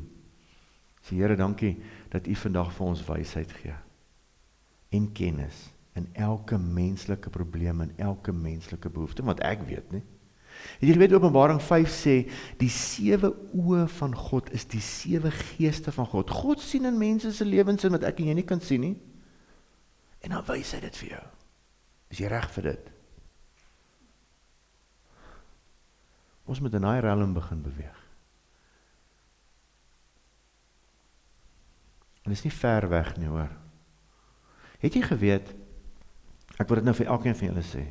Sê Here, dankie dat U vandag vir ons wysheid gee en kennis in elke menslike probleem en elke menslike behoefte, want ek weet nie. En jy weet Openbaring 5 sê, die 7 oë van God is die 7 geeste van God. God sien in mense se lewens in wat ek en jy nie kan sien nie. En dan wys hy dit vir jou. Is jy reg vir dit? Ons moet in daai realm begin beweeg. En dit is nie ver weg nie, hoor. Het jy geweet, ek wil dit nou vir elkeen van julle sê,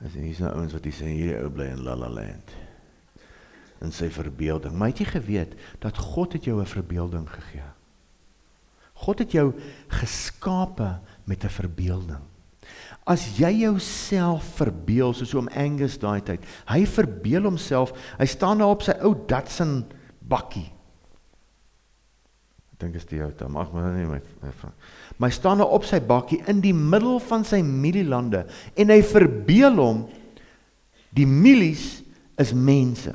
hier is nou ouens wat die sê, hierdie ou bly in La La Land, in sy verbeelding, maar het jy geweet, dat God het jou 'n verbeelding gegee? God het jou geskape met 'n verbeelding. As jy jouself verbeel, soos oom Angus daai tyd, hy verbeel homself, hy staan daar op sy ou Datsun bakkie, ek dink is die auto, maar nie my hy staan daar op sy bakkie in die middel van sy mielielande en hy verbeel hom, die mielies is mense.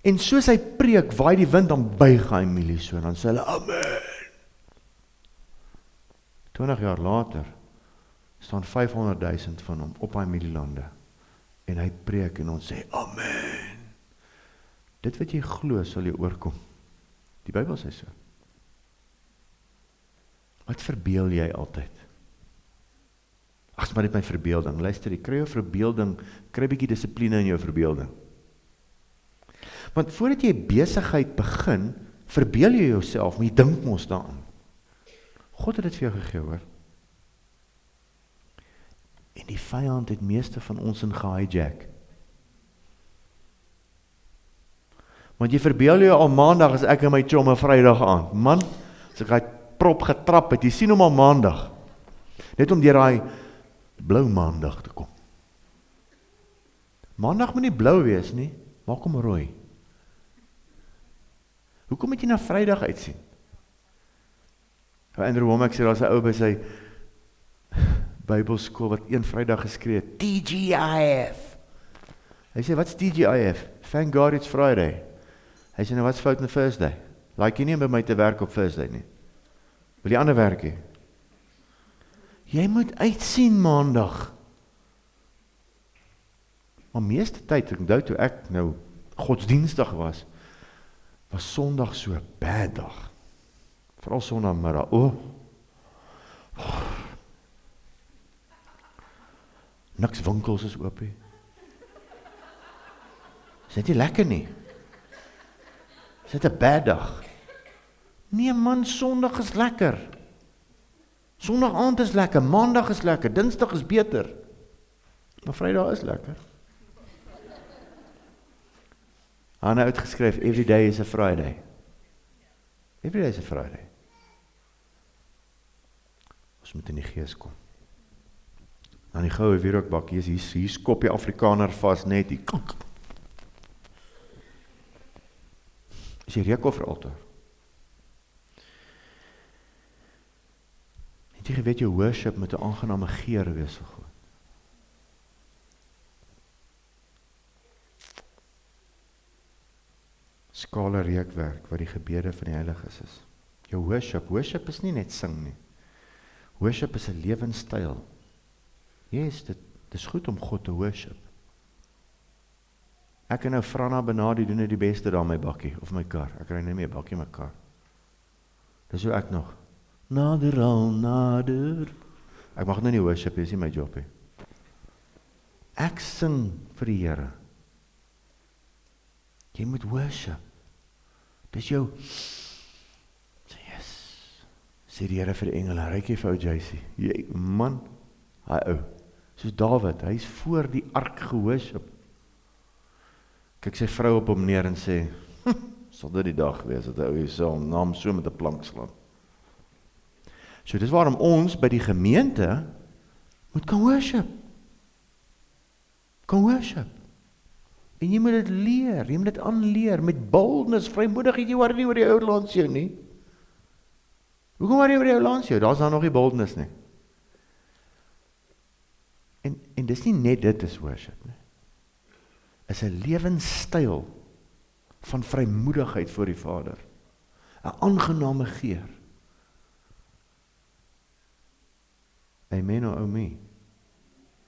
En soos hy preek, waai die wind, dan buig hy mielies so, en dan sê hulle, amen. 20 jaar later, staan 500,000 van hom op hy mielielande, en hy preek en ons sê, amen. Dit wat jy glo, sal jy oorkom. Die Bybel sê so. Wat verbeel jy altyd? Ag, maar dit my verbeelding. Luister, jy kry jou verbeelding, kry bietjie dissipline in jou verbeelding. Want voordat jy besigheid begin, verbeel jy jouself, maar jy dink mos daaraan. God het dit vir jou gegee, hoor. En die vyand het meeste van ons in gehijack. Want jy verbeel jou al maandag as ek en my chomme Vrydag aan. Man, as ek hy prop getrap het, jy sien hom al maandag. Net om deur daai blou maandag te kom. Maandag moet nie blou wees nie, maak hom rooi. Hoekom moet jy na Vrydag uitsien? Andrew Womack sê, daar is 'n ou by sy Bybelskool wat een Vrydag geskree het, TGIF. Hy sê, wat's TGIF? Thank God it's Friday. Hy sê, nou wat's fout met Thursday? Like jy nie by my te werk op Thursday nie. Wil jy ander werk hê? Jy moet uitsien maandag. Maar meeste tyd, ek onthou toe ek nou godsdienstig was Sondag so 'n bad dag. Veral Sondagmiddag. Niks winkels is oop nie. Is dit nie lekker nie? Is dit 'n bad dag? Nee man, Sondag is lekker. Sondag aand is lekker, Maandag is lekker, Dinsdag is beter. Maar Vrydag is lekker. Hanne uitgeskryf, every day is a Friday. Every day is a Friday. Ons moet in die gees kom. Dan die goue wierookbak, hier skop die Afrikaner vas net die kak. Is die reekofferaltaar. Het jy geweet jou worship met 'n aangename geur wees vir God? skale reukwerk wat die gebede van die heiliges is. Jou worship is nie net sing nie. Worship is 'n lewenstyl. Yes, dit is goed om God te worship. Ek en nou Franna Benadi doen die beste daar my bakkie, of my kar. Ek ry nie meer bakkie, my kar. Dis hoe ek nog. Nader al, nader. Ek mag nou nie worship, dis nie my job nie. Ek sing vir die Here. Jy moet worship. Dis jou, yes, sê die Here vir die engele, ryk jy vir ou JC. Jy, man, hy ou, soos Dawid, hy is voor die ark geworship. Kyk sy vrou op hom neer en sê, sal dit die dag wees, dat hy sal naam so met 'n plank slaan. So dis waarom ons by die gemeente moet kan worship. Kan worship. En jy moet dit leer, jy moet dit aanleer, met boldness, vrymoedigheid, jy worry nie oor die ou langs jou nie. Hoekom worry jy oor die ou langs jou? Daar's dan nog nie boldness nie. En dis nie net dit is worship nie. Is 'n lewenstyl van vrymoedigheid voor die Vader. 'n aangename geur. Amen o my.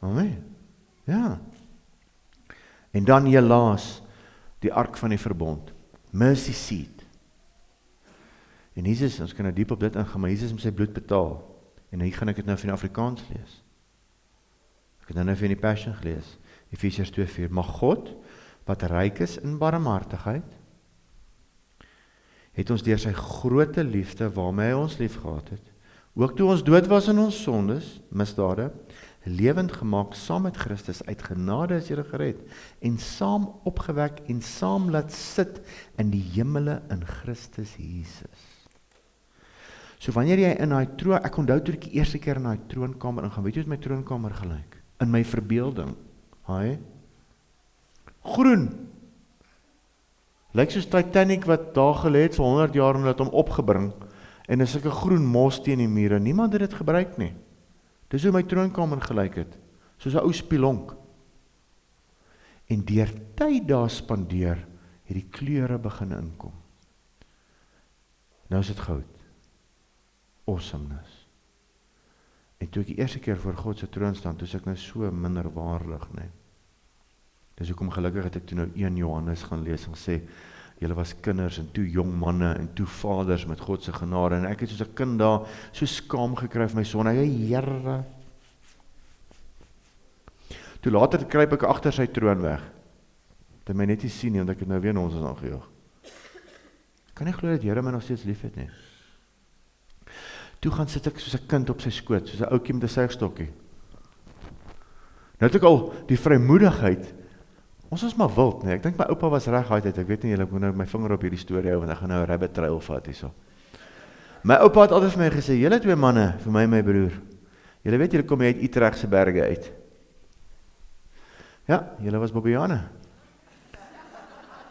Amen. Ja. En dan helaas die ark van die verbond. Mercy seat. En Jesus, ons kan nou diep op dit ingaan, maar Jesus het sy bloed betaal. En hier gaan ek dit nou vir in Afrikaans lees. Ek het nou vir in die Passion gelees. Efesiërs 2:4. Maar God, wat ryk is in barmhartigheid, het ons deur sy groote liefde, waarmee hy ons lief gehad het, ook toe ons dood was in ons sondes, misdade, lewend gemaak saam met Christus, uit genade is jy gered, en saam opgewek en saam laat sit in die hemele in Christus Jesus. So wanneer jy in daai troon, ek onthou toe ek die eerste keer in daai troonkamer ingaan, weet jy hoe my troonkamer gelyk? In my verbeelding, haai, groen, lyk soos Titanic wat daar gelê het vir 100 jaar en het hom opgebring, en is sulke groen mos teen die mure, niemand het dit gebruik nie. Dis hoe my troonkamer gelyk het, soos 'n ou spilonk. En deur tyd daar spandeer, het die kleure begin inkom. Nou is dit goud. Awesomeness. En toe ek die eerste keer voor God se troon staan, toe is ek nou so minderwaardig, nee. Dis hoekom gelukkig het ek toe nou 1 Johannes gaan lees en sê, julle was kinders en toe jong manne en toe vaders met God se genade, en ek het soos 'n kind daar so skaam gekry vir my son, Here. Toe later kruip ek agter sy troon weg. Dat my net nie sien nie, want ek het nou weer ons aangejaag. Kan nie glo dat Here my nog steeds lief het nie. Toe gaan sit ek soos 'n kind op sy skoot, soos 'n ouetjie met 'n suigstokkie. Nou het ek al die vrymoedigheid. Ons was maar wild, nee. Ek dink my oupa was reg altyd. Ek weet nie, ek moet nou my vinger op hierdie storie hou, want ek gaan nou 'n rabbit trail vat hierso. My oupa het altyd vir my gesê, julle 2 manne, vir my en my broer. Julle weet, julle kom uit Utrecht se berge uit. Ja, julle was Bobbejane.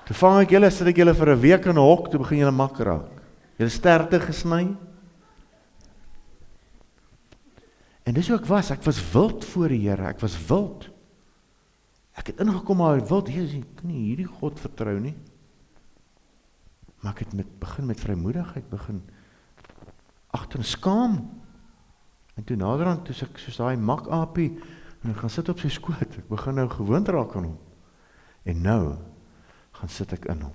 Toe vang ek julle, sit ek julle vir 'n week in 'n hok, toe begin julle mak raak. Julle sterte gesny. En dis hoe ek was wild voor die Here, ek was wild. Ek het ingekom maar wild, ek nie hierdie God vertrou nie. Maar ek het begin met vrymoedigheid, begin agter skaam. En toe naderhand, toe ek soos daai makapie, en ek gaan sit op sy skoot, ek begin nou gewoond raak aan hom. En nou, gaan sit ek in hom.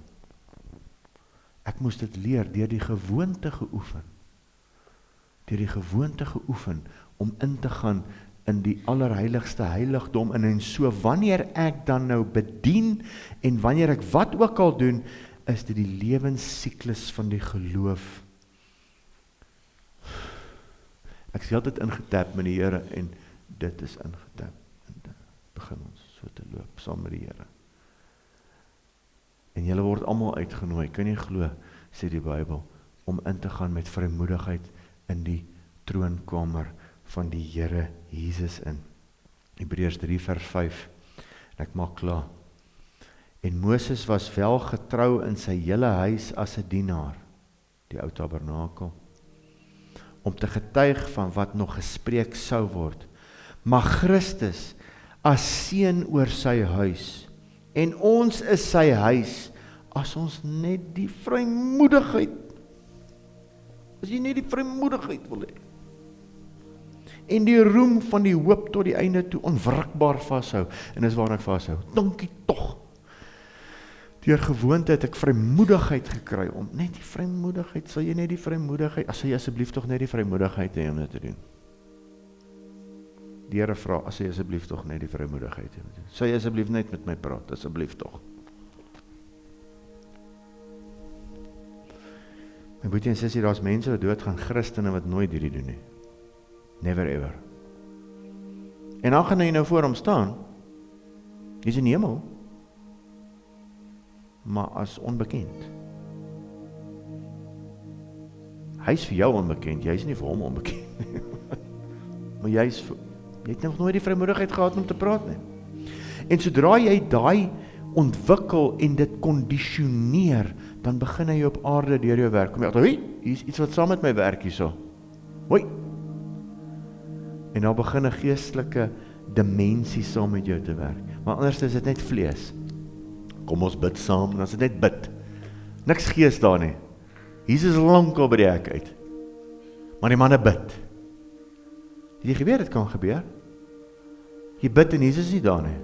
Ek moes dit leer, deur die gewoonte geoefen. Deur die gewoonte geoefen, om in te gaan in die allerheiligste heiligdom, en so wanneer ek dan nou bedien, en wanneer ek wat ook al doen, is dit die lewenssiklus van die geloof. Ek is altyd ingetap met die Here, en dit is ingetap, en dan begin ons so te loop, saam met die Here. En julle word almal uitgenooi, kan jy glo, sê die Bybel, om in te gaan met vrymoedigheid in die troonkamer van die Here Jesus in. Hebreërs 3 vers 5, en ek maak klaar. En Moses was wel getrou in sy hele huis as 'n dienaar, die ou tabernakel, om te getuig van wat nog gespreek sou word. Maar Christus as seun oor sy huis, en ons is sy huis, as ons net die vrymoedigheid, as jy net die vrymoedigheid wil hê, en die roem van die hoop tot die einde toe onwrikbaar vashou, en dis waarna ek vashou, dankie tog, deur gewoonte het ek vrymoedigheid gekry, om net die vrymoedigheid, sal jy net die vrymoedigheid, as jy asseblief tog net die vrymoedigheid hê om dit te doen, die Here vra, as jy asseblief tog net die vrymoedigheid hê om dit te doen, sal jy asseblief net met my praat, asseblief tog. My boetie en sussie, daar's mense wat doodgaan, Christene wat nooit hierdie doen nie. Never ever. En dan gaan jy nou voor hom staan, jy's in die hemel, maar as onbekend. Hy is vir jou onbekend, jy is nie vir hom onbekend. Maar jy het nog nooit die vrymoedigheid gehad om te praat nie. En sodra jy daai ontwikkel en dit kondisioneer, dan begin hy op aarde deur jou werk. Kom jy agter, hier is iets wat saam met my werk hierso. Hoi. En dan begin 'n geestelike dimensie saam met jou te werk. Maar anders is dit net vlees. Kom ons bid saam, en as dit net bid. Niks gees daar nie. Jesus is lankal by die hek uit. Maar die manne bid. Het jy geweet, dit kan gebeur? Jy bid en Jesus is nie daar nie.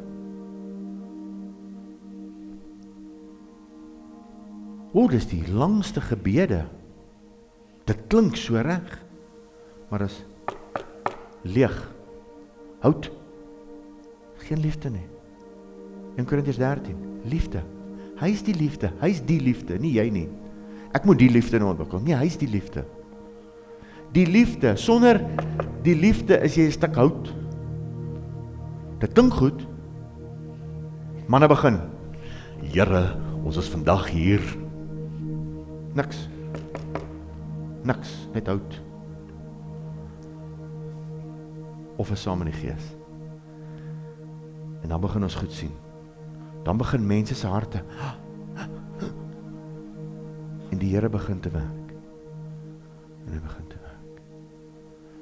Dis die langste gebede. Dit klink so reg, maar is leeg. Hout. Geen liefde nie. 1 Korintiërs 13, liefde. Hy is die liefde, nie jy nie. Ek moet die liefde nou ontwikkel. Nee, hy is die liefde. Die liefde, sonder die liefde is jy 'n stuk hout. Dit klink goed. Manne begin. Here, ons is vandag hier. Niks, net hout. Of is saam in die gees. En dan begin ons goed sien. Dan begin mense se harte. En die Here begin te werk. En hy begin te werk.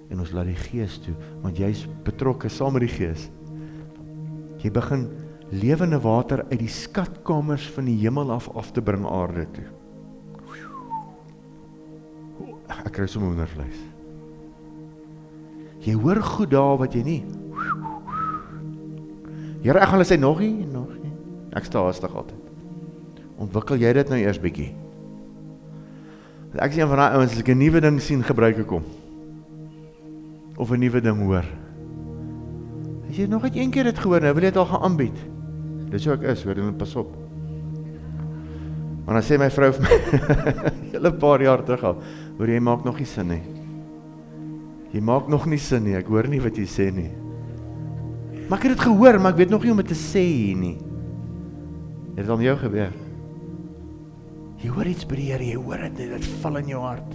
En ons laat die gees toe, want jy's betrokke saam met die gees. Jy begin lewende water uit die skatkamers van die hemel af te bring aarde toe. Ek kry sommer hoendervleis. Jy hoor goed daar wat jy nie. Here, ek gaan hulle sê nog nie. Ek sta haastig altyd. Ontwikkel jy dit nou eers bietjie? Ek sien van daai ouens, as ek 'n nuwe ding sien gebruik kom. Of 'n nuwe ding hoor. As jy nog net een keer dit gehoor, nou wil jy dit al gaan aanbied. Dis hoe ek is, hoor, en pas op. Maar dan sê my vrou vir my, hele paar jaar terug al, hoor jy maak nog nie sin nie. Jy maak nog nie sin nie, ek hoor nie wat jy sê nie. Maar ek het dit gehoor, maar ek weet nog nie om dit te sê nie. Het dit al met jou gebeur? Jy hoor iets by die Here, jy hoor dit, dit val in jou hart.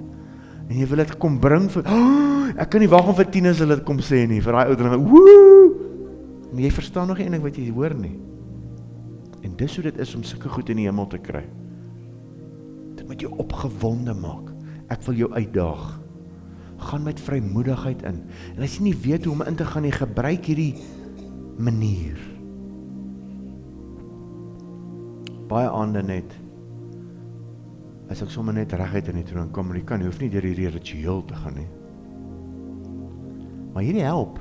En jy wil dit kom bring vir, ek kan nie wag om vir 10 as hulle dit kom sê nie, vir daai ouderlinge, woe! Maar jy verstaan nog nie enig wat jy hoor nie. En dis hoe dit is om sulke goed in die hemel te kry. Dit moet jou opgewonde maak. Ek wil jou uitdaag. Gaan met vrymoedigheid in. En as jy nie weet hoe om in te gaan, jy gebruik hierdie manier. Baie aande net, as ek sommer net reguit in die troon kom, jy hoef nie deur hierdie ritueel te gaan nie. Maar hierdie help,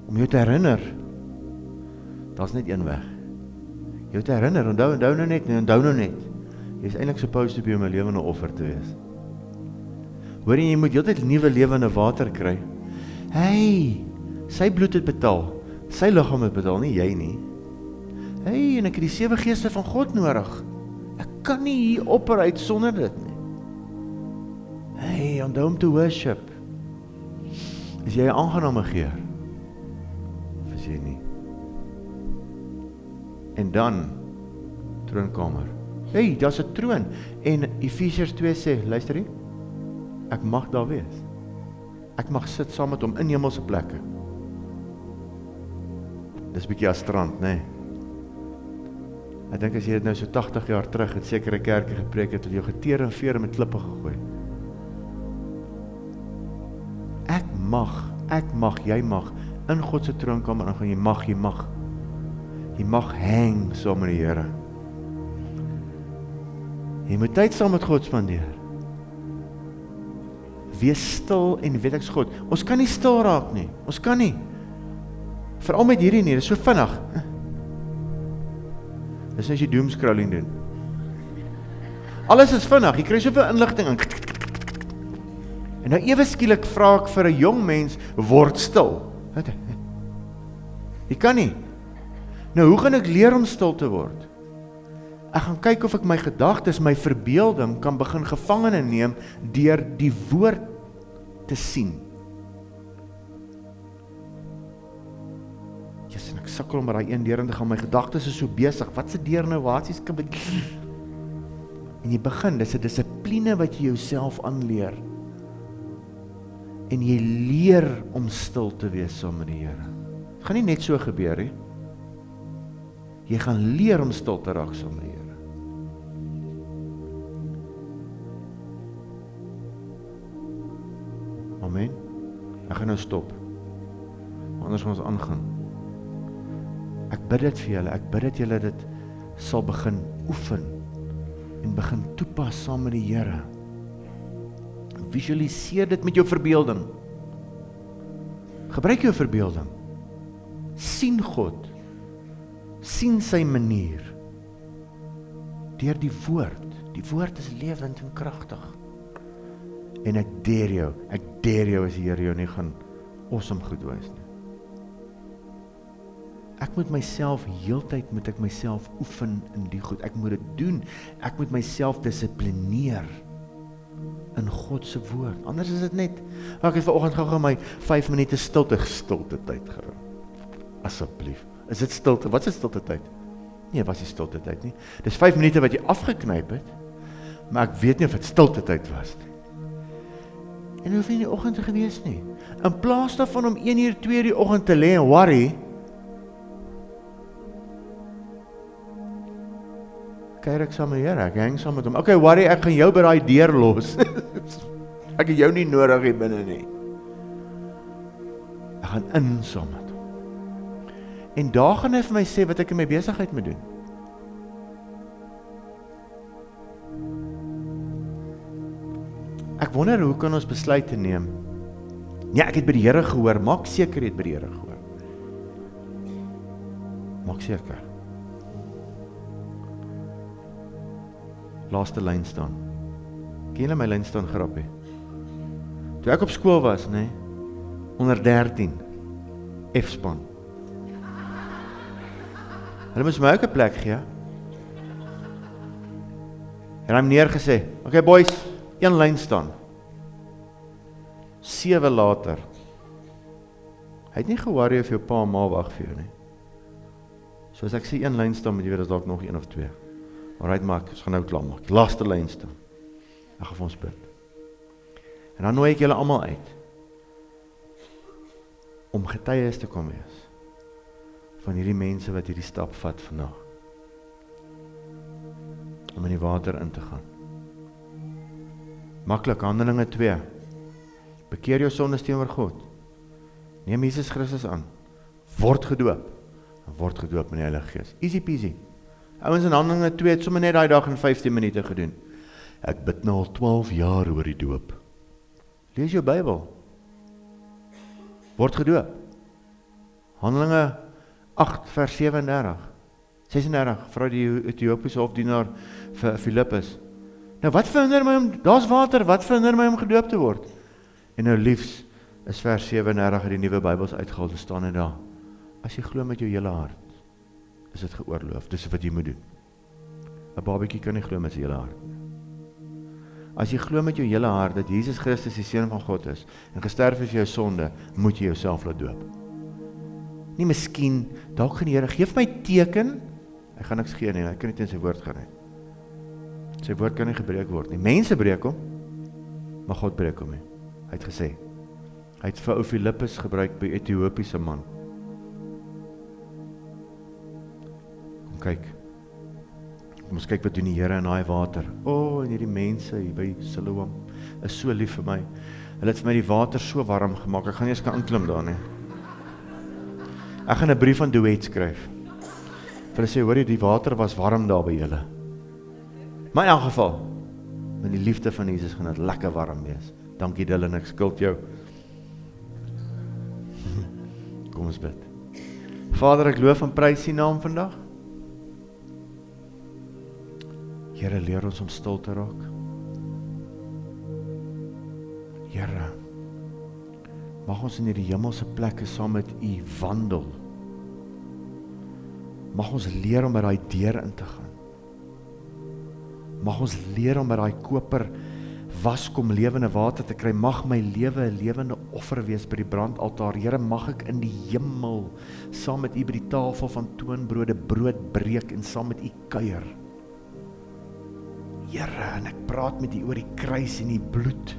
om jou te herinner, daar's net een weg. Jou te herinner, onthou nou net. Jy is eintlik supposed to be om 'n lewende offer te wees. Hoor jy moet heeltyd nuwe lewende water kry. Hey, sy bloed het betaal. Sy liggaam het betaal, nie jy nie. Hey, en ek het die 7 geeste van God nodig. Ek kan nie hier operuit sonder dit nie. Hey, onthou om te worship. Is jy 'n aangename geur? Of is jy nie? En dan, troonkamer. Hey, daar's 'n troon. En Efesiërs 2 sê, luister hier, ek mag daar wees. Ek mag sit saam met hom in hemelse plekke. Dis bietjie as strand, nee. Ek dink as jy dit nou so 80 jaar terug in sekere kerke gepreek het, jou geteer en veer met klippe gegooi. Ek mag, jy mag, in God se troonkamer ingaan, jy mag. Jy mag hang saam met die Here. Jy moet tyd saam met God spandeer. Wees stil en weet ek's God. Ons kan nie stil raak nie. Ons kan nie. Veral met hierdie nie, dit is so vinnig. Dis as jy doomscrolling doen. Alles is vinnig, jy kry soveel inligting in. En nou ewe skielik vra ek vir 'n jong mens, word stil. Jy kan nie. Nou hoe gaan ek leer om stil te word? Ek gaan kyk of ek my gedagtes, my verbeelding kan begin gevangene neem deur die woord te sien. Jesus, en ek sukkel om daai een deur in te gaan, my gedagtes is so besig, wat se deur nou, waar is die en jy begin, dis 'n dissipline wat jy jouself aanleer. En jy leer om stil te wees saam met die Here. Dit gaan nie net so gebeur nie. Jy gaan leer om stil te raak saam met die Here. Amen. Ek gaan nou stop. Anders gaan ons aangaan. Ek bid dit vir julle, ek bid dat julle dit sal begin oefen en begin toepas saam met die Here. Visualiseer dit met jou verbeelding. Gebruik jou verbeelding. Sien God. Sien sy manier. Deur die woord. Die woord is lewend en kragtig. En ek dare jou as die Here jou nie gaan awesome goed wys nie. Ek moet myself, heeltyd moet ek myself oefen in die goed. Ek moet dit doen. Ek moet myself dissiplineer in God se woord. Anders is dit net, ek het vanoggend gou my 5 minute stilte tyd gehou. Asseblief. Is dit stilte? Wat is stilte tyd? Nee, was nie stilte tyd nie. Dis 5 minute wat jy afgeknyp het, maar ek weet nie of dit stilte tyd was nie. En hoef nie in die oggend te gewees nie. In plaas daarvan om 1 uur, 2 uur die oggend te lê en worry, kyk ek saam met die Here, ek hang saam met hom. Okay, worry, ek gaan jou by daai deur los. Ek het jou nie nodig hier binne nie. Ek gaan in saam met hom. En daar gaan hy vir my sê wat ek in my besigheid moet doen. Ek wonder hoe kan ons besluit te neem? Ja, ek het by die Here gehoor, maak seker jy het by die Here gehoor. Maak seker. Laaste lyn staan. Ken julle my lyn staan grappie? Toe ek op skool was, nee, onder 13, F-span. Hulle moes my ook 'n plek gee. En hy het neergesê, okay boys, 1 lyn staan. 7 later. Hy het nie ge-worry of jou pa en ma wag vir jou nie. So as ek sê 1 lyn staan, moet jy weet as dalk nog 1 of 2. Alright, maak, ons gaan nou klaar maak. Laaste lyn staan. Ek gaan vir ons bid. En dan nooi ek julle almal uit om getuies te kom wees van hierdie mense wat hierdie stap vat vandag. Om in die water in te gaan. Maklik, Handelinge 2. Bekeer jou sondes teenoor God. Neem Jesus Christus aan. Word gedoop. En word gedoop met die Heilige Gees. Easy peasy. Ouens in Handelinge 2 het sommer net daai dag in 15 minute gedoen. Ek bid nou al 12 jaar oor die doop. Lees jou Bybel. Word gedoop. Handelinge 8 vers 37. 36, vra die Ethiopiese hofdienaar vir Filippus. Nou wat verhinder my om, daar's water, wat verhinder my om gedoop te word? En nou liefs is vers 37 uit die Nuwe Bybels uitgehaal, te staan en daar. As jy glo met jou hele hart, is dit geoorloof, dis wat jy moet doen. 'n Babatjie kan nie glo met sy hele hart. As jy glo met jou hele hart dat Jesus Christus die Seun van God is en gesterf het vir jou sonde, moet jy jouself laat doop. Nie miskien, dalk gaan die Here, geef my teken, hy gaan niks gee nie, hy kan nie teen sy woord gaan nie. Sy woord kan nie gebreek word nie. Mense breek hom, maar God breek hom nie. Hy het gesê, hy het vir ou Filippus gebruik by Ethiopiese man. Kom kyk. Kom ons kyk wat doen die Here in daai water. En hierdie mense hier by Siloam is so lief vir my. Hulle het vir my die water so warm gemaak. Ek gaan nie eens kan inklim daar nie. Ek gaan 'n brief aan Duet skryf. Vir hulle sê, hoor jy, die water was warm daar by julle. Maar in elk geval, met die liefde van Jesus gaan dit lekker warm wees. Dankie Dylan, ek skuld jou. Kom ons bid. Vader, ek loof en prys U naam vandag. Here, leer ons om stil te raak. Here, mag ons in hierdie hemelse plekke saam met U wandel. Mag ons leer om by daai deur in te gaan. Mag ons leer om by daai koper waskom lewende water te kry. Mag my lewe 'n lewende offer wees by die brandaltaar. Here, mag ek in die hemel saam met U by die tafel van toonbrode brood breek en saam met U kuier. Here, en ek praat met U oor die kruis en die bloed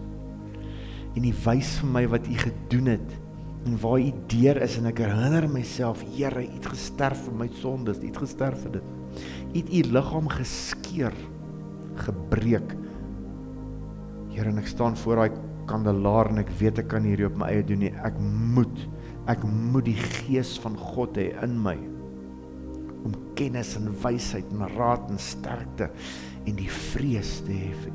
en U wys vir my wat U gedoen het en waar U deur is, en ek herinner myself, Here, U het gesterf vir my sondes, U het gesterf vir dit. U het U liggaam geskeur, gebreek. Here, en ek staan voor daai kandelaar en ek weet ek kan hierdie op my eie doen nie. Ek moet die gees van God hê in my om kennis en wysheid en raad en sterkte en die vrees te hê vir U.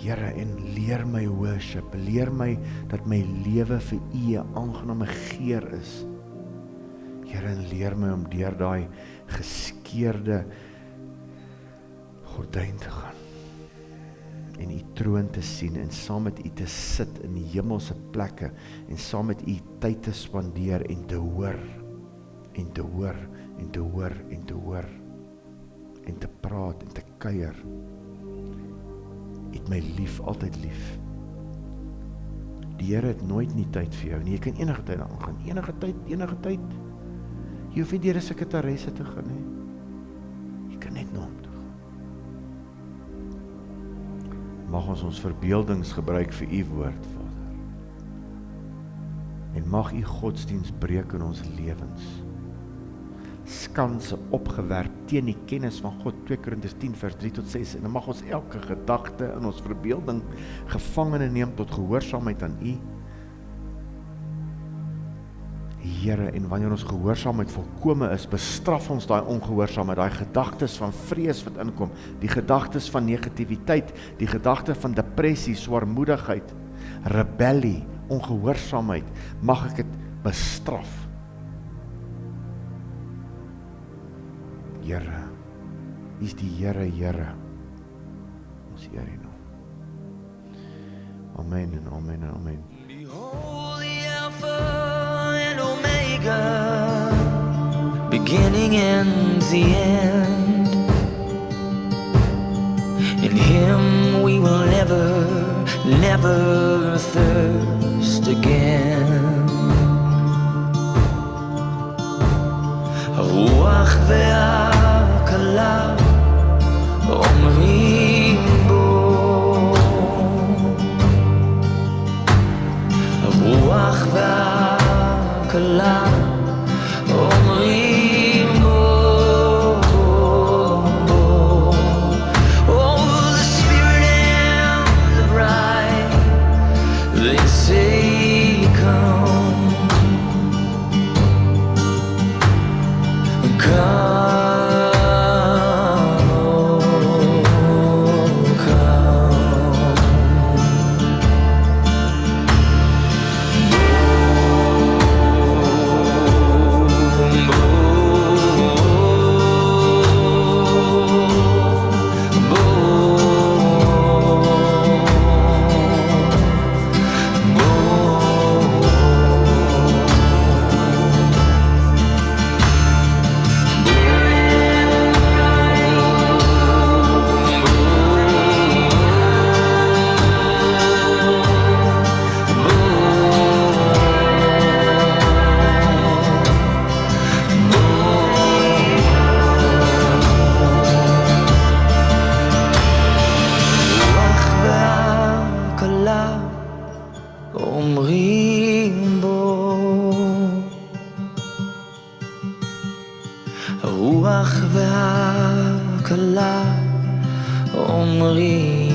Here, en leer my worship, leer my dat my lewe vir U 'n aangename geur is. Here, en leer my om deur daai geskeurde gordyn te gaan en U troon te sien en saam met U te sit in die hemelse plekke en saam met U tyd te spandeer en te hoor en te hoor en te hoor en te hoor en te praat en te kuier. U het my lief, altyd lief. Die Here het nooit nie tyd vir jou nie. Jy kan enige tyd aangaan, enige tyd. Jy hoef nie deur 'n sekretaresse te gaan nie. Jy kan net na hom toe gaan. Mag ons verbeeldings gebruik vir U woord, Vader. En mag U godsdiens breek in ons lewens. Skanse opgewerp teen die kennis van God, 2 Korintiërs 10 vers 3 tot 6, en dan mag ons elke gedagte in ons verbeelding gevangene neem tot gehoorsaamheid aan U. Here, en wanneer ons gehoorsaamheid volkome is, bestraf ons daai ongehoorsaamheid, daai gedagtes van vrees wat inkom, die gedagtes van negativiteit, die gedagte van depressie, swaarmoedigheid, rebellie, ongehoorsaamheid, mag ek dit bestraf. Here, U is die Here. Ons eer U naam. Amen en amen en amen. Behold the Alpha and Omega, beginning and the end. In Him we will never thirst again. הרוח והקלה אומרים בו, הרוח והקלה אומרים בו. Oh, the Spirit and the bride, they say come. הרוח והקלה אומרים